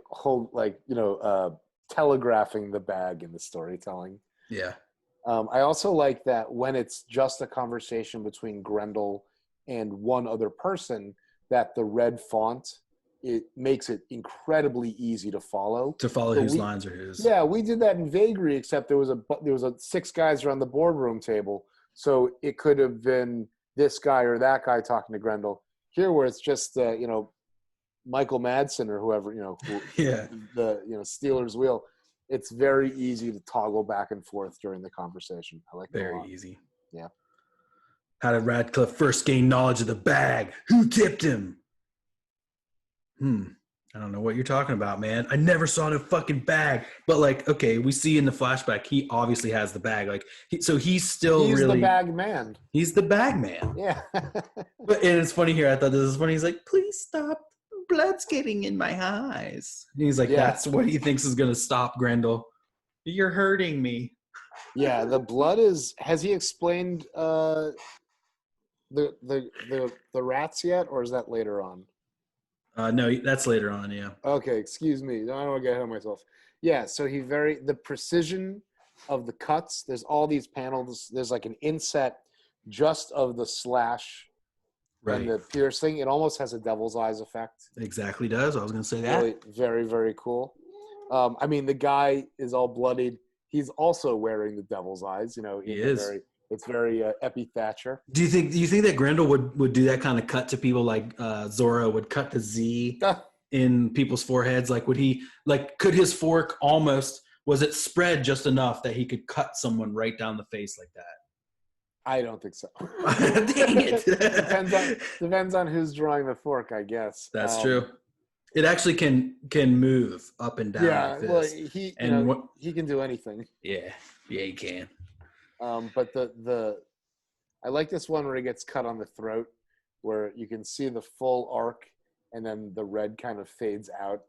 telegraphing the bag in the storytelling. Yeah. I also like that when it's just a conversation between Grendel and one other person, that the red font, it makes it incredibly easy to follow. Whose lines are his. Yeah, we did that in Vagary, except there was a 6 guys around the boardroom table, so it could have been this guy or that guy talking to Grendel. Here, where it's just Michael Madsen or whoever, Steelers wheel. It's very easy to toggle back and forth during the conversation. I like that a lot. Very easy. Yeah. How did Radcliffe first gain knowledge of the bag? Who tipped him? I don't know what you're talking about, man. I never saw no fucking bag. But like, okay, we see in the flashback, he obviously has the bag. Like, he's the bag man. He's the bag man. Yeah. And it's funny here. I thought this was funny. He's like, please stop. Blood's getting in my eyes. And he's like, that's what he thinks is going to stop Grendel. You're hurting me. Yeah, the blood is. Has he explained the rats yet, or is that later on? No, that's later on. Yeah. Okay, excuse me. I don't want to get ahead of myself. Yeah, so the precision of the cuts. There's all these panels. There's like an inset just of the slash. Right. And the piercing, it almost has a devil's eyes effect. Exactly does. I was going to say that. Really, very, very cool. I mean, the guy is all bloodied. He's also wearing the devil's eyes. You know, he is. It's very Epi Thatcher. Do you think that Grendel would do that kind of cut to people like Zorro would cut the Z in people's foreheads? Like, could his fork almost was it spread just enough that he could cut someone right down the face like that? I don't think so. Dang it! depends on who's drawing the fork, I guess. That's true. It actually can move up and down like this. Well, he can do anything. Yeah, he can. But I like this one where he gets cut on the throat, where you can see the full arc, and then the red kind of fades out.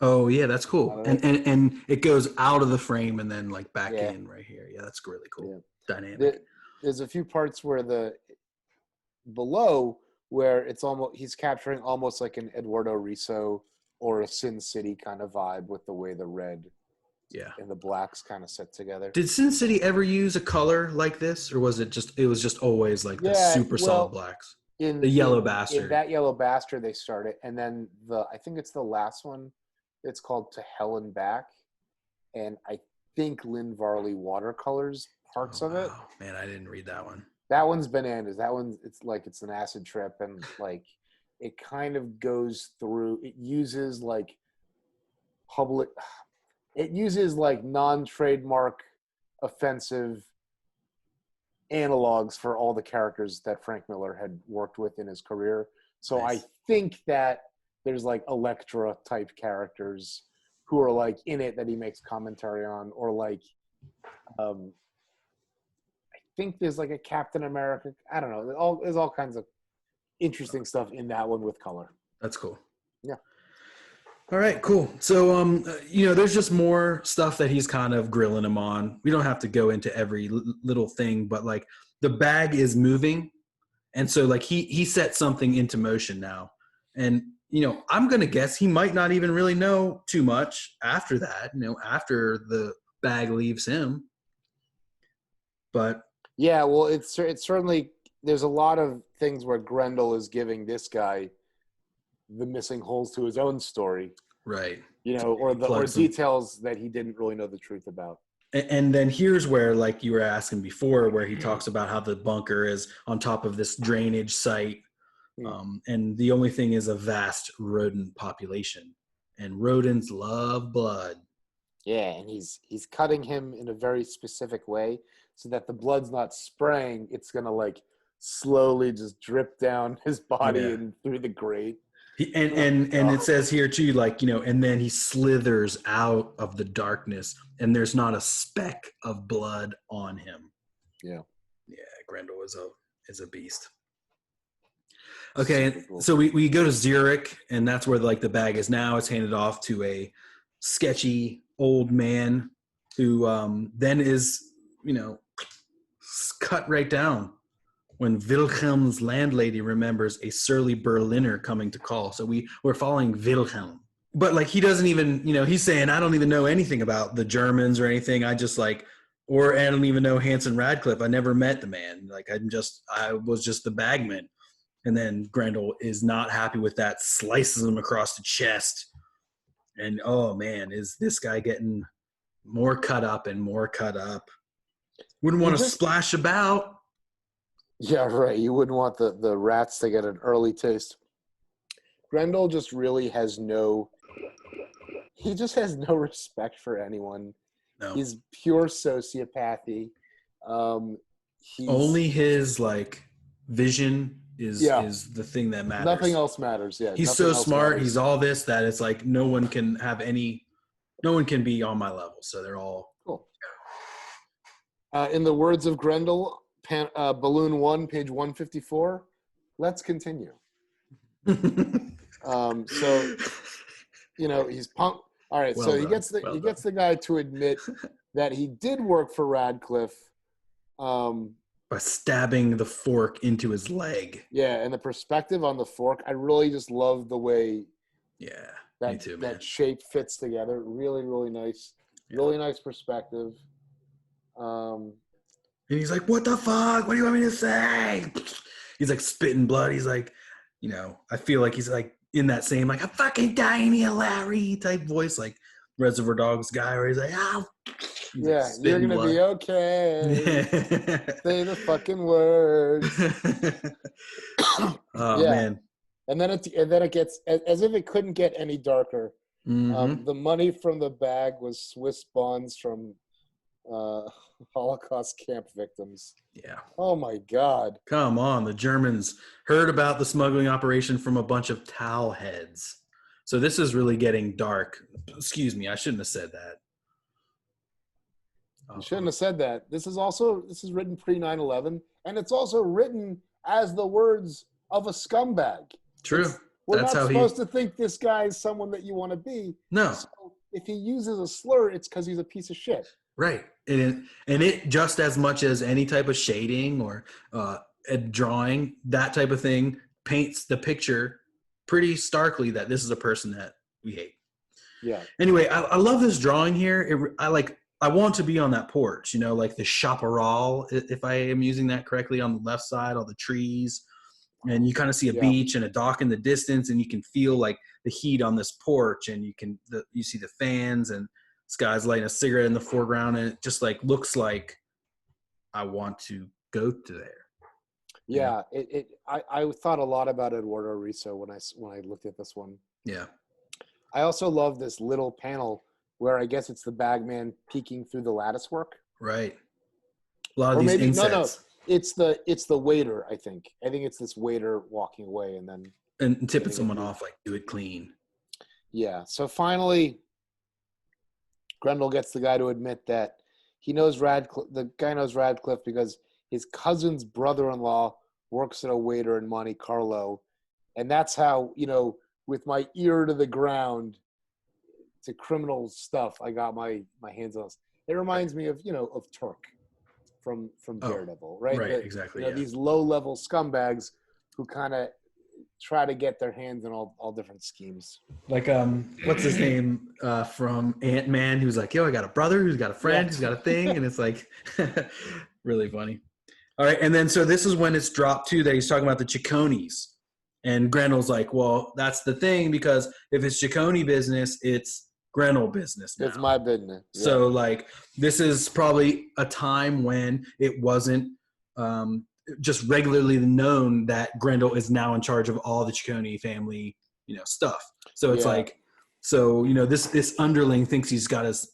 Oh yeah, that's cool. And it goes out of the frame and then like back in right here. Yeah, that's really cool. Yeah. Dynamic. There's a few parts where below where it's almost he's capturing almost like an Eduardo Riso or a Sin City kind of vibe with the way the red and the blacks kind of set together. Did Sin City ever use a color like this, or was it just always like the super solid blacks? In the Yellow Bastard. In that Yellow Bastard they started, and then I think it's the last one. It's called To Hell and Back, and I think Lynn Varley watercolors parts of it. Man, I didn't read that one. That one's bananas. That one's it's an acid trip, and like it kind of goes through. It uses like non-trademark offensive analogs for all the characters that Frank Miller had worked with in his career. So nice. I think that there's like Elektra type characters who are like in it that he makes commentary on, or like I think there's like a Captain America. I don't know. There's all kinds of interesting stuff in that one with color. That's cool. Yeah. All right, cool. So, there's just more stuff that he's kind of grilling him on. We don't have to go into every little thing, but like the bag is moving. And so like he set something into motion now. And, I'm going to guess he might not even really know too much after that, after the bag leaves him. But yeah, well, it's certainly, there's a lot of things where Grendel is giving this guy the missing holes to his own story. Right. Or details that he didn't really know the truth about. And then here's where, like you were asking before, where he talks about how the bunker is on top of this drainage site. And the only thing is a vast rodent population. And rodents love blood. Yeah, and he's cutting him in a very specific way so that the blood's not spraying. It's going to like slowly just drip down his body and through the grate. And it says here too, like, and then he slithers out of the darkness and there's not a speck of blood on him. Yeah. Yeah, Grendel is a beast. Okay, cool. So we go to Zurich, and that's where like the bag is now. It's handed off to a sketchy old man who then is, cut right down when Wilhelm's landlady remembers a surly Berliner coming to call. So we're following Wilhelm. But like he doesn't even, he's saying, I don't even know anything about the Germans or anything. I don't even know Hanson Radcliffe. I never met the man. Like I was just the bagman. And then Grendel is not happy with that, slices him across the chest. And oh man, is this guy getting more cut up and more cut up. Wouldn't want to splash about. Yeah, right. You wouldn't want the rats to get an early taste. Grendel just really has no respect for anyone. No. He's pure sociopathy. Only his like vision is the thing that matters. Nothing else matters. Yeah. He's so smart. Matters. He's all this, that it's like no one can be on my level. So they're all cool. In the words of Grendel, Balloon 1, page 154. Let's continue. So, he's pumped. All right, he gets the guy to admit that he did work for Radcliffe. By stabbing the fork into his leg. Yeah, and the perspective on the fork, I really just love the way. Yeah, that, me too, man. That shape fits together. Really, really nice. Yeah. Really nice perspective. And he's like, "What the fuck? What do you want me to say?" He's like spitting blood. He's like, I feel like he's like in that same like, "I'm fucking dying here, Larry" type voice, like Reservoir Dogs guy, where he's like, "Ow." He's yeah, like you're gonna be okay. Say the fucking words. Oh man! And then it gets as if it couldn't get any darker. The money from the bag was Swiss bonds from Holocaust camp victims. Yeah. Oh my God. Come on. The Germans heard about the smuggling operation from a bunch of towel heads. So this is really getting dark. Excuse me. I shouldn't have said that. You shouldn't have said that. This is written pre 9/11, and it's also written as the words of a scumbag. True. We're That's not how supposed to think this guy is someone that you want to be. No. So if he uses a slur, it's because he's a piece of shit. Right. And it just as much as any type of shading or a drawing, that type of thing paints the picture pretty starkly that this is a person that we hate. Yeah. Anyway, I love this drawing here. I want to be on that porch, like the chaparral, if I am using that correctly, on the left side, all the trees. And you kind of see a beach and a dock in the distance, and you can feel like the heat on this porch, and you see the fans, and this guy's lighting a cigarette in the foreground, and it just like looks like I want to go to there. Yeah, I thought a lot about Eduardo Riso when I looked at this one. Yeah. I also love this little panel where I guess it's the bagman peeking through the lattice work. Right. A lot of these insets. No. It's the waiter, I think. I think it's this waiter walking away and tipping someone off, like, do it clean. Yeah. So finally, Grendel gets the guy to admit that he knows Radcliffe. The guy knows Radcliffe because his cousin's brother-in-law works at a waiter in Monte Carlo. And that's how, with my ear to the ground to criminal stuff, I got my hands on this. It reminds me of Turk from Daredevil, right? Right, exactly. These low-level scumbags who kind of try to get their hands in all different schemes. Like, what's his name from Ant-Man, who's like, yo, I got a brother who's got a friend who's got a thing, and it's like really funny. All right, and then so this is when it's dropped too that he's talking about the Chicconis, and Grendel's like, well, that's the thing, because if it's Ciccone business, it's Grendel business now. It's my business. Yeah. So like this is probably a time when it wasn't just regularly known that Grendel is now in charge of all the Ciccone family, stuff. So it's this underling thinks he's got his,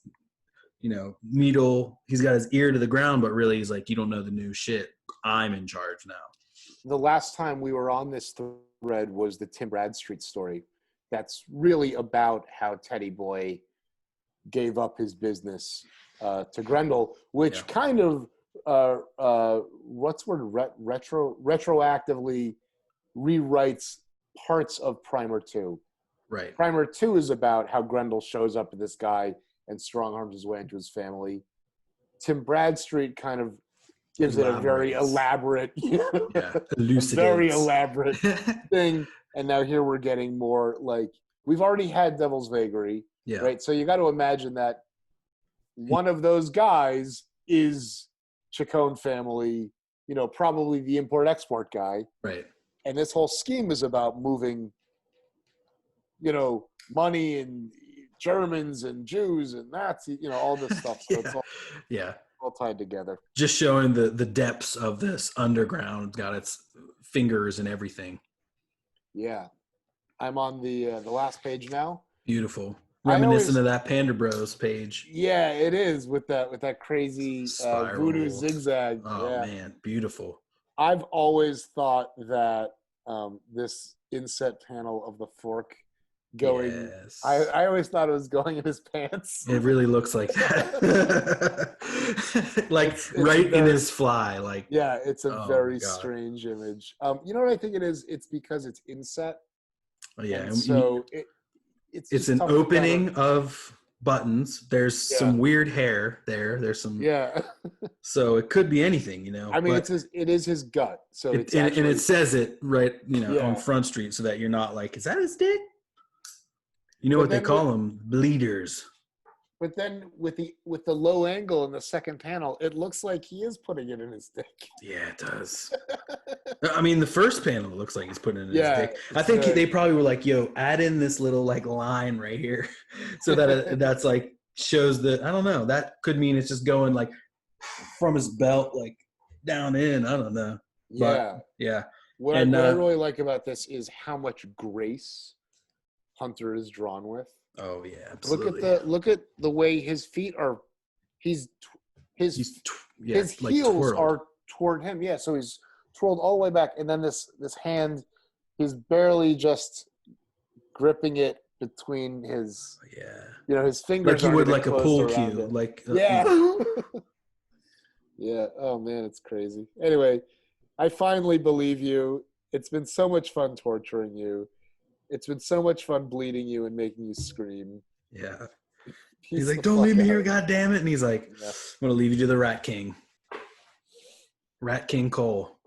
needle, he's got his ear to the ground, but really he's like, you don't know the new shit. I'm in charge now. The last time we were on this thread was the Tim Bradstreet story. That's really about how Teddy Boy gave up his business to Grendel, which kind of retroactively rewrites parts of Primer 2. Right. Primer 2 is about how Grendel shows up to this guy and strong arms his way into his family. Tim Bradstreet kind of gives it a very elaborate, very elaborate thing. And now here we're getting more like, we've already had Devil's Vagary, right? So you got to imagine that one of those guys is Ciccone family, probably the import-export guy. Right. And this whole scheme is about moving, money and Germans and Jews and Nazis, all this stuff. So it's all tied together. Just showing the depths of this underground. It's got its fingers and everything. Yeah. I'm on the last page now. Beautiful. Reminiscent of that Panda Bros page. Yeah, it is with that crazy voodoo zigzag. Oh man, beautiful. I've always thought that this inset panel of the fork going. Yes. I always thought it was going in his pants. It really looks like that. It's right in his fly. Like it's a very strange image. You know what I think it is? It's because it's inset. Oh, yeah. And so it's an opening of buttons. There's some weird hair there. There's some. Yeah. So it could be anything, I mean, it is his gut. So and it says it right, on Front Street, so that you're not like, is that his dick? You know what they call them? Bleeders. But then with the low angle in the second panel, it looks like he is putting it in his dick. Yeah, it does. I mean, the first panel looks like he's putting it in his dick. I think they probably were like, yo, add in this little like line right here so that that's like shows the, I don't know, that could mean it's just going like from his belt like down in. I don't know. Yeah. But, yeah. What I really like about this is how much grace Hunter is drawn with. Oh yeah, absolutely. Look at the way his feet are. His like heels twirled. are toward him. Yeah, so he's twirled all the way back, and then this hand, he's barely just gripping it between his. Yeah. His fingers. Like you aren't would even like a close pool around cue. it. Like Yeah. Yeah. Oh man, it's crazy. Anyway, I finally believe you. It's been so much fun torturing you. It's been so much fun bleeding you and making you scream. Yeah. Peace He's like, the "Don't fuck leave me out. here, God damn it!" And he's like, Yeah. "I'm gonna leave you to the Rat King." Rat King Cole.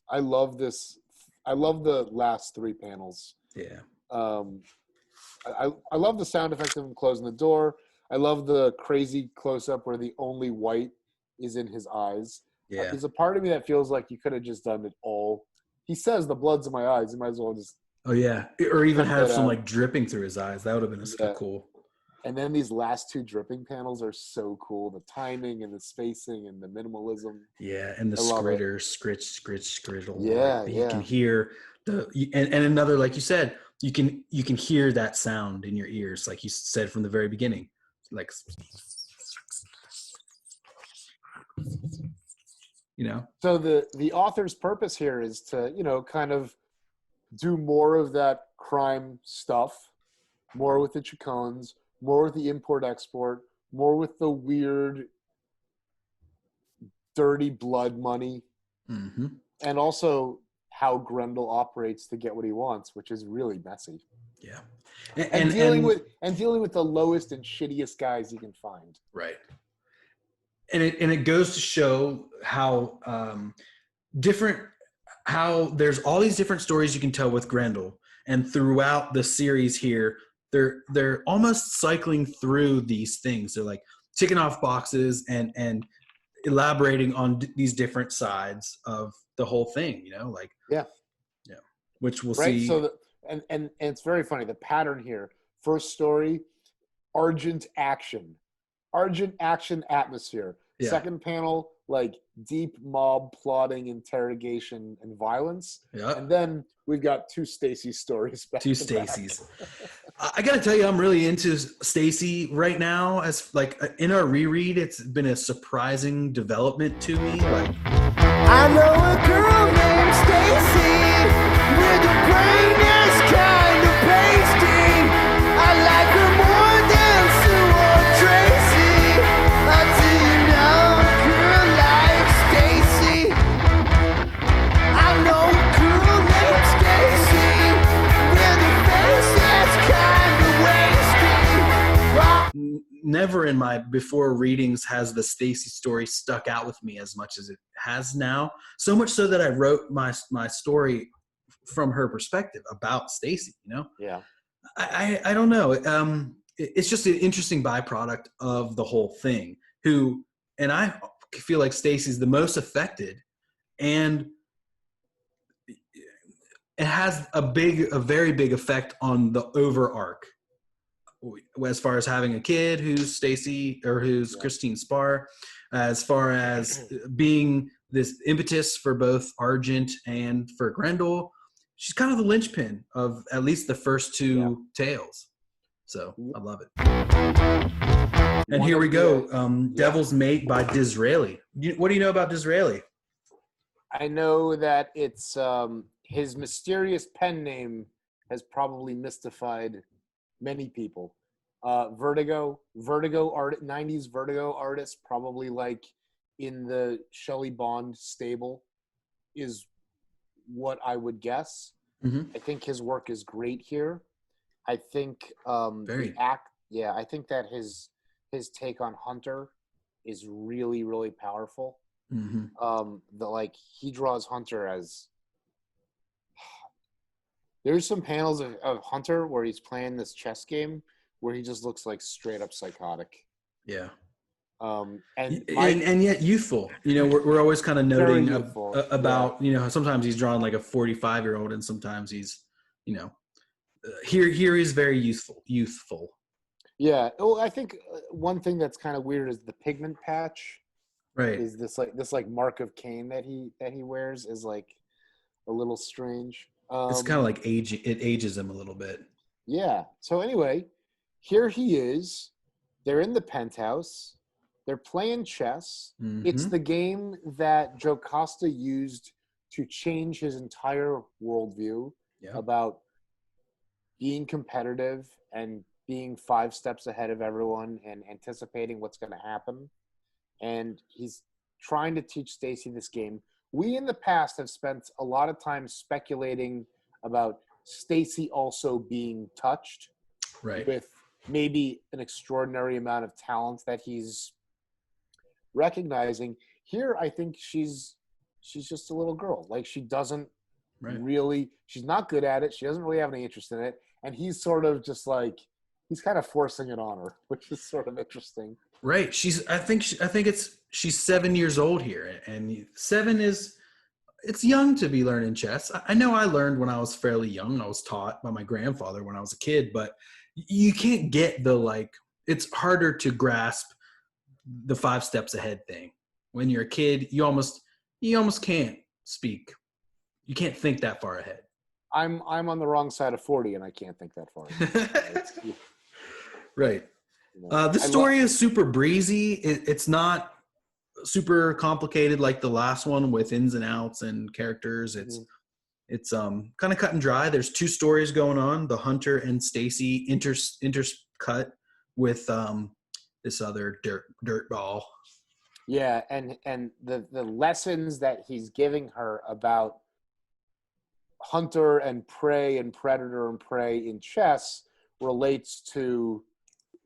I love this. I love the last 3 panels. Yeah. I love the sound effect of him closing the door. I love the crazy close up where the only white is in his eyes. Yeah. There's a part of me that feels like you could have just done it all. He says the blood's in my eyes. You might as well just. Oh yeah. Or even cut have that some out. like dripping through his eyes. That would have been Yeah. cool. And then these last 2 dripping panels are so cool. The timing and the spacing and the minimalism. Yeah, and the I love it. scritter, skrittle. Yeah, like, yeah. You can hear and another, like you said, you can hear that sound in your ears, like you said from the very beginning, like So the author's purpose here is to kind of do more of that crime stuff, more with the Chicones, more with the import-export, more with the weird, dirty blood money, Mm-hmm. and also how Grendel operates to get what he wants, which is really messy. Yeah, And dealing with the lowest and shittiest guys you can find. right. And it goes to show how how there's all these different stories you can tell with Grendel, and throughout the series here, they're almost cycling through these things. They're like ticking off boxes and elaborating on these different sides of the whole thing. Yeah, which we'll right. see. So and it's very funny. The pattern here: first story, Argent action atmosphere. Yeah. Second panel, like deep mob plotting, interrogation, and violence. Yeah. And then we've got 2 Stacy stories back. 2 to back. Stacys. I gotta tell you, I'm really into Stacy right now. As like in our reread, it's been a surprising development to me. Like, I know a girl named Stacy with the brainiest kind of pasty. I like her more than Sue or Tracy. Do you know a girl like Stacy? I know a girl named Stacy with a face that's kind of wasty. never in my before readings has the Stacy story stuck out with me as much as it has now. So much so that I wrote my story from her perspective about Stacy. Yeah. I don't know. It's just an interesting byproduct of the whole thing. And I feel like Stacy's the most affected, and it has a very big effect on the over arc. As far as having a kid who's Stacy or who's Christine Spar, as far as being this impetus for both Argent and for Grendel, she's kind of the linchpin of at least the first 2 tales. So I love it. And here we go. Devil's Mate by Disraeli. What do you know about Disraeli? I know that it's his mysterious pen name has probably mystified many people. Vertigo art, 90s Vertigo artist, probably like in the Shelley Bond stable, is what I would guess. Mm-hmm. I think his work is great here. I think I think that his take on Hunter is really, really powerful. Mm-hmm. He draws Hunter as there's some panels of Hunter where he's playing this chess game where he just looks like straight up psychotic. Yeah. And yet youthful. We're always kind of noting about sometimes he's drawn like a 45-year-old, and sometimes he's here he's very youthful. Yeah. Well, I think one thing that's kind of weird is the pigment patch. Right. Is this mark of Cain that he wears is like a little strange. It's kind of like it ages him a little bit. Yeah. So anyway, here he is. They're in the penthouse. They're playing chess. It's Mhm. the game that Jocasta used to change his entire worldview Yep. about being competitive and being 5 steps ahead of everyone and anticipating what's going to happen. And he's trying to teach Stacy this game. We in the past have spent a lot of time speculating about Stacy also being touched Right. with maybe an extraordinary amount of talent that he's recognizing. Here I think she's just a little girl. Like she doesn't Right. really, she's not good at it. She doesn't really have any interest in it. And he's sort of just like, he's kind of forcing it on her, which is sort of interesting. Right. I think she's 7 years old here, and 7 is, it's young to be learning chess. I know I learned when I was fairly young. I was taught by my grandfather when I was a kid, but you can't get the, like, it's harder to grasp the 5 steps ahead thing. When you're a kid, you almost can't speak. You can't think that far ahead. I'm on the wrong side of 40 and I can't think that far. Right. You know, This story is super breezy. It's not super complicated like the last one with ins and outs and characters. It's kind of cut and dry. There's 2 stories going on. The Hunter and Stacy intercut with this other dirt ball. Yeah, and the lessons that he's giving her about hunter and prey and predator and prey in chess relates to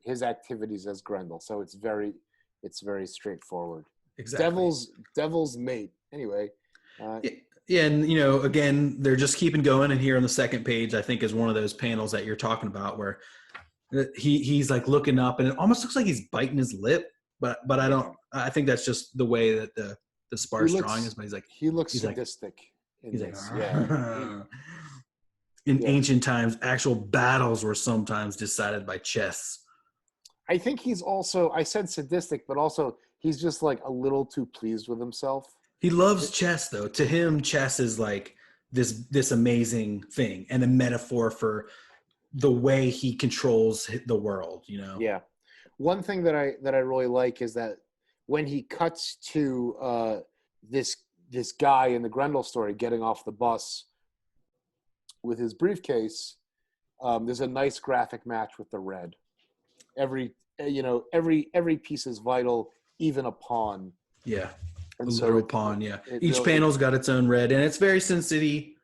his activities as Grendel. So it's very straightforward. Exactly. Devil's mate. Anyway. Yeah, and again, they're just keeping going. And here on the second page, I think is one of those panels that you're talking about where he's like looking up, and it almost looks like he's biting his lip. But I think that's just the way that the sparse drawing is. But he looks he's sadistic. He's like, yeah. In ancient times, actual battles were sometimes decided by chess. I think he's also, I said sadistic, but also he's just like a little too pleased with himself. He loves chess, though. To him, chess is like this amazing thing and a metaphor for the way he controls the world. Yeah. One thing that I really like is that when he cuts to this guy in the Grendel story getting off the bus with his briefcase, there's a nice graphic match with the red. Every piece is vital, even a pawn. Yeah, and a so literal pawn. Yeah, each really, panel's got its own red, and it's very Sin City.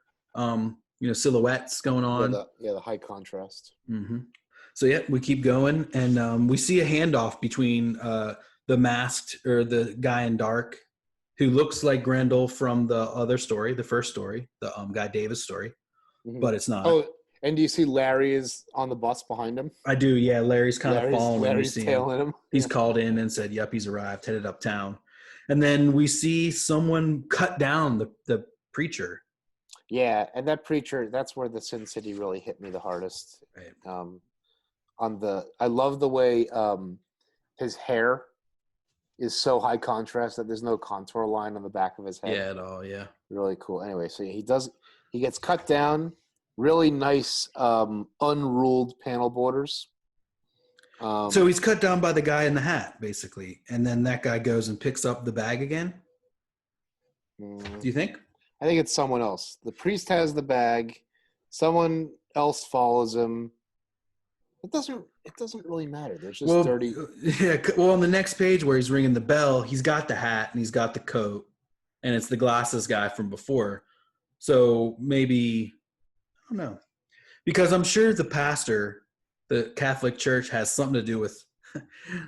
Silhouettes going on. The high contrast. Mm-hmm. So yeah, we keep going, and we see a handoff between the masked or the guy in dark, who looks like Grendel from the other story, the first story, the Guy Davis story, but it's not. Oh, and do you see Larry is on the bus behind him? I do, yeah. Larry's kind of following him. Larry's tailing him. He's called in and said, yep, he's arrived, headed uptown. And then we see someone cut down the preacher. Yeah, and that preacher, that's where the Sin City really hit me the hardest. Right. I love the way his hair is so high contrast that there's no contour line on the back of his head. Yeah, at all, yeah. Really cool. Anyway, so he gets cut down. Really nice unruled panel borders. So he's cut down by the guy in the hat, basically. And then that guy goes and picks up the bag again? Do you think? I think it's someone else. The priest has the bag. Someone else follows him. It doesn't really matter. There's just dirty. Yeah. Well, on the next page where he's ringing the bell, he's got the hat and he's got the coat, and it's the glasses guy from before. So maybe, I don't know, because I'm sure the pastor, the Catholic Church, has something to do with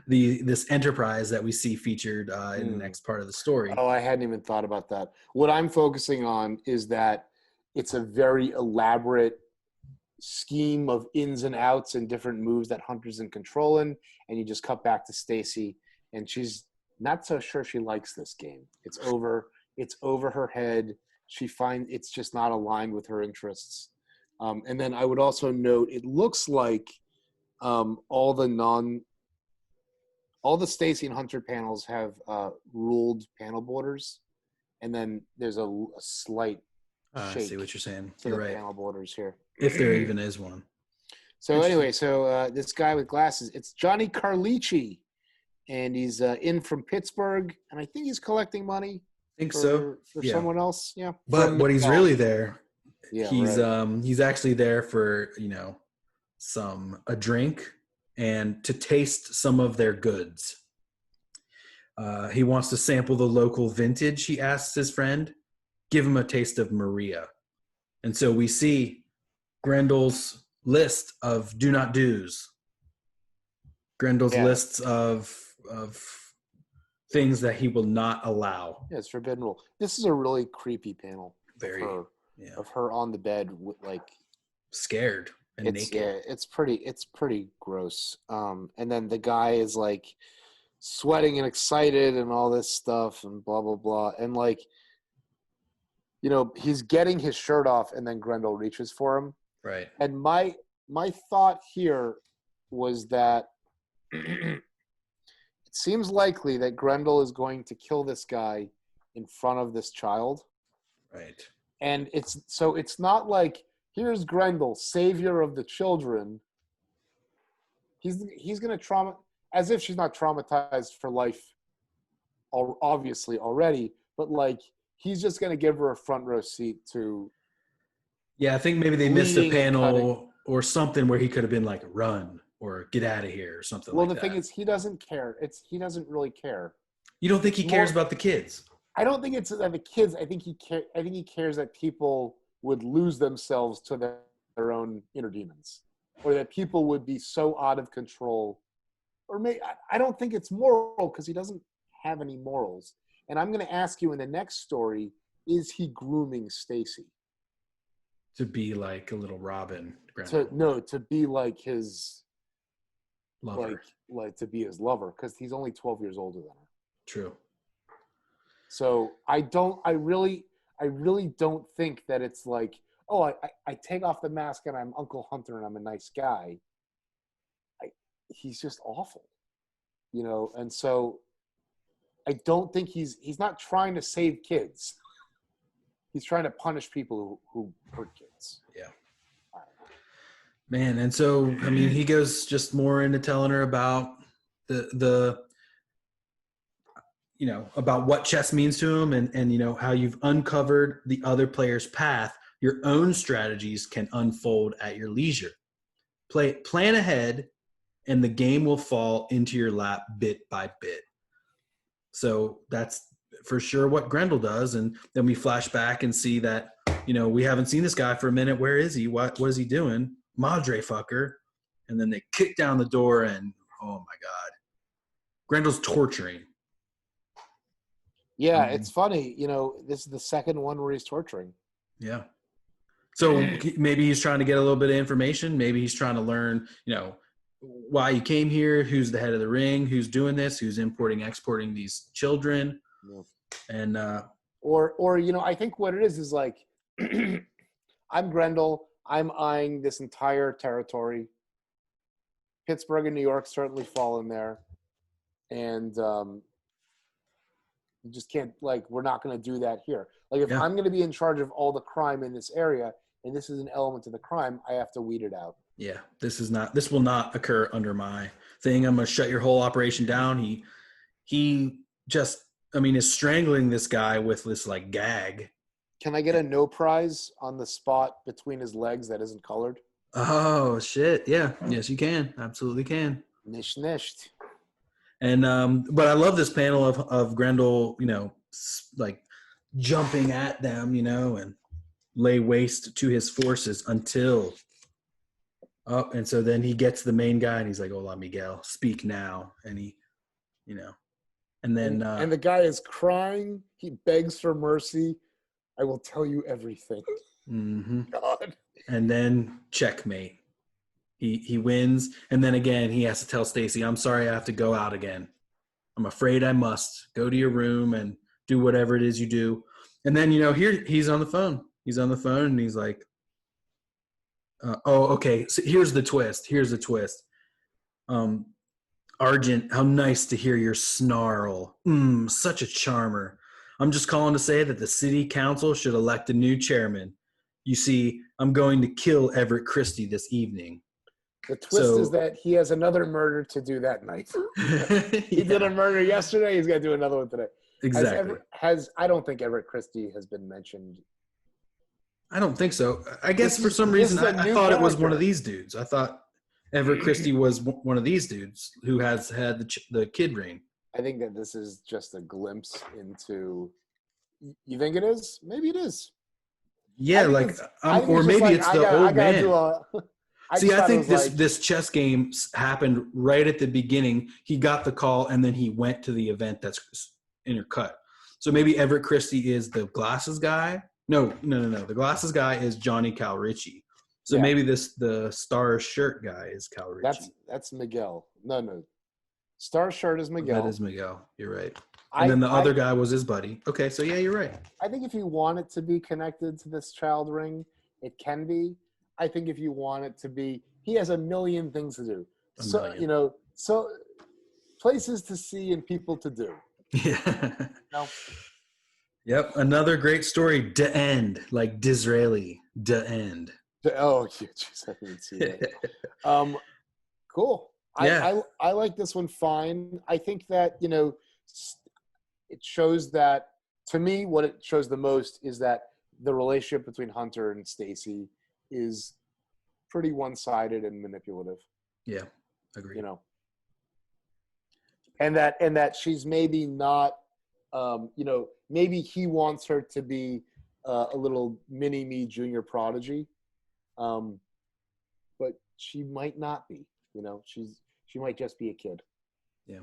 this enterprise that we see featured in the next part of the story. Oh, I hadn't even thought about that. What I'm focusing on is that it's a very elaborate scheme of ins and outs and different moves that Hunter's in control in, and you just cut back to Stacy, and she's not so sure she likes this game. It's over her head. She finds it's just not aligned with her interests. And then I would also note, it looks like all the Stacy and Hunter panels have ruled panel borders, and then there's a slight shake. I see what you're saying. To You're the right. panel borders here, if there even is one. So anyway, this guy with glasses, it's Johnny Carlucci, and he's in from Pittsburgh, and I think he's collecting money. I think so. For Yeah. someone else. Yeah. But what he's really there, Yeah, he's actually there for, a drink and to taste some of their goods. He wants to sample the local vintage, he asks his friend. Give him a taste of Maria. And so we see Grendel's list of do not do's. Grendel's lists of things that he will not allow. Yeah, it's forbidden rule. This is a really creepy panel. Very of her on the bed with scared and naked. Yeah, it's pretty gross. And then the guy is like sweating and excited and all this stuff and blah blah blah. And he's getting his shirt off and then Grendel reaches for him. Right. And my thought here was that it seems likely that Grendel is going to kill this guy in front of this child. Right. And it's not like, here's Grendel, savior of the children. He's going to as if she's not traumatized for life, obviously already, but he's just going to give her a front row seat to. Yeah, I think maybe they missed a panel or something where he could have been like, run or get out of here or something like that. Well, the thing is, he doesn't care. He doesn't really care. You don't think he cares about the kids? I don't think it's that the kids. I think he cares that people would lose themselves to their own inner demons, or that people would be so out of control. Or I don't think it's moral because he doesn't have any morals. And I'm going to ask you in the next story: is he grooming Stacy to be like a little Robin? To be like his lover, to be his lover, because he's only 12 years older than her. True. So I really don't think that it's like, oh, I take off the mask and I'm Uncle Hunter and I'm a nice guy. He's just awful, and so I don't think he's not trying to save kids. He's trying to punish people who hurt kids. Yeah. Man, and so he goes just more into telling her about the about what chess means to him and how you've uncovered the other player's path. Your own strategies can unfold at your leisure. Plan ahead, and the game will fall into your lap bit by bit. So that's for sure what Grendel does. And then we flash back and see that, we haven't seen this guy for a minute. Where is he? What is he doing? Madre fucker. And then they kick down the door and, oh my God, Grendel's torturing. Yeah, it's funny. This is the second one where he's torturing. Yeah. So maybe he's trying to get a little bit of information. Maybe he's trying to learn, why you came here, who's the head of the ring, who's doing this, who's importing, exporting these children. Yeah. And or I think what it is like, I'm Grendel. I'm eyeing this entire territory. Pittsburgh and New York certainly fall in there. And you just can't, we're not going to do that here. If I'm going to be in charge of all the crime in this area, and this is an element of the crime, I have to weed it out. Yeah, this will not occur under my thing. I'm going to shut your whole operation down. He just, is strangling this guy with this gag. Can I get a no prize on the spot between his legs that isn't colored? Oh shit. Yeah. Yes, you can. Absolutely can. Nicht. And, but I love this panel of Grendel, jumping at them, and lay waste to his forces until, and so then he gets the main guy and he's like, hola, Miguel, speak now. And he, and then. And the guy is crying. He begs for mercy. I will tell you everything. Mm-hmm. God. And then checkmate. He wins, and then again he has to tell Stacy, "I'm sorry, I have to go out again. I'm afraid I must go to your room and do whatever it is you do." And then here he's on the phone. He's on the phone, and he's like, "Oh, okay. So here's the twist. Argent, how nice to hear your snarl. Such a charmer. I'm just calling to say that the city council should elect a new chairman. You see, I'm going to kill Everett Christie this evening." The twist is that he has another murder to do that night. He did a murder yesterday. He's got to do another one today. Exactly. I don't think Everett Christie has been mentioned. I don't think so. I guess for some reason I thought it was one of these dudes. I thought Everett Christie was one of these dudes who has had the kid ring. I think that this is just a glimpse into. You think it is? Maybe it is. Yeah, like, or maybe it's the old man. See, I think this chess game happened right at the beginning. He got the call, and then he went to the event that's intercut. So maybe Everett Christie is the glasses guy. No. The glasses guy is Johnny Calrici. So maybe the star shirt guy is Calrici. That's Miguel. No. Star shirt is Miguel. That is Miguel. You're right. And then the other guy was his buddy. Okay, so yeah, you're right. I think if you want it to be connected to this child ring, it can be. I think if you want it to be, he has a million things to do. So places to see and people to do. Yeah. No. Yep. Another great story. De end, like Disraeli. De end. Oh, jeez, I didn't see that. Cool. Yeah. I like this one fine. I think that, it shows that, to me, what it shows the most is that the relationship between Hunter and Stacy is pretty one-sided and manipulative. Yeah, agreed. And that she's maybe not, maybe he wants her to be a little mini-me junior prodigy, but she might not be. She might just be a kid. Yeah.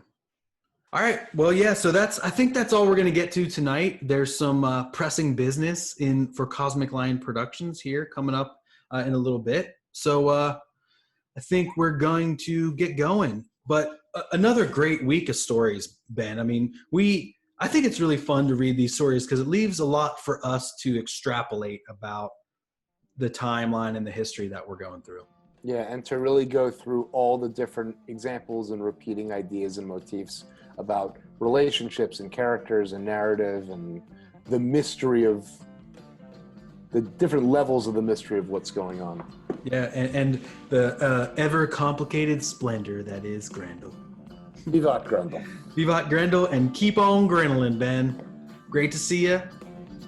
All right. Well, yeah. So I think that's all we're going to get to tonight. There's some pressing business for Cosmic Lion Productions here coming up in a little bit. So I think we're going to get going. But another great week of stories, Ben. I mean, I think it's really fun to read these stories because it leaves a lot for us to extrapolate about the timeline and the history that we're going through. Yeah, and to really go through all the different examples and repeating ideas and motifs about relationships and characters and narrative and the mystery of the different levels of the mystery of what's going on. Yeah, and the ever complicated splendor that is Grendel. Vivat Grendel. Vivat Grendel, and keep on Grendelin, Ben. Great to see you.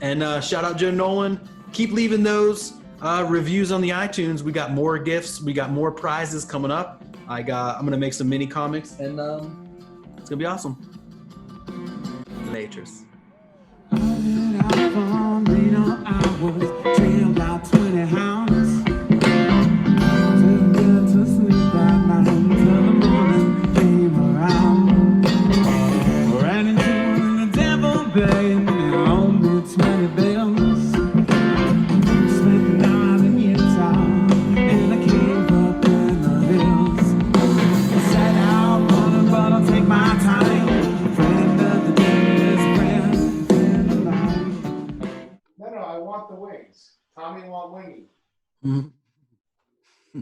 And shout out Joe Nolan. Keep leaving those reviews on the iTunes. We got more gifts. We got more prizes coming up. I'm going to make some mini comics, and it's going to be awesome. Laters. I want the wings. Tommy want wingy. Mm-hmm.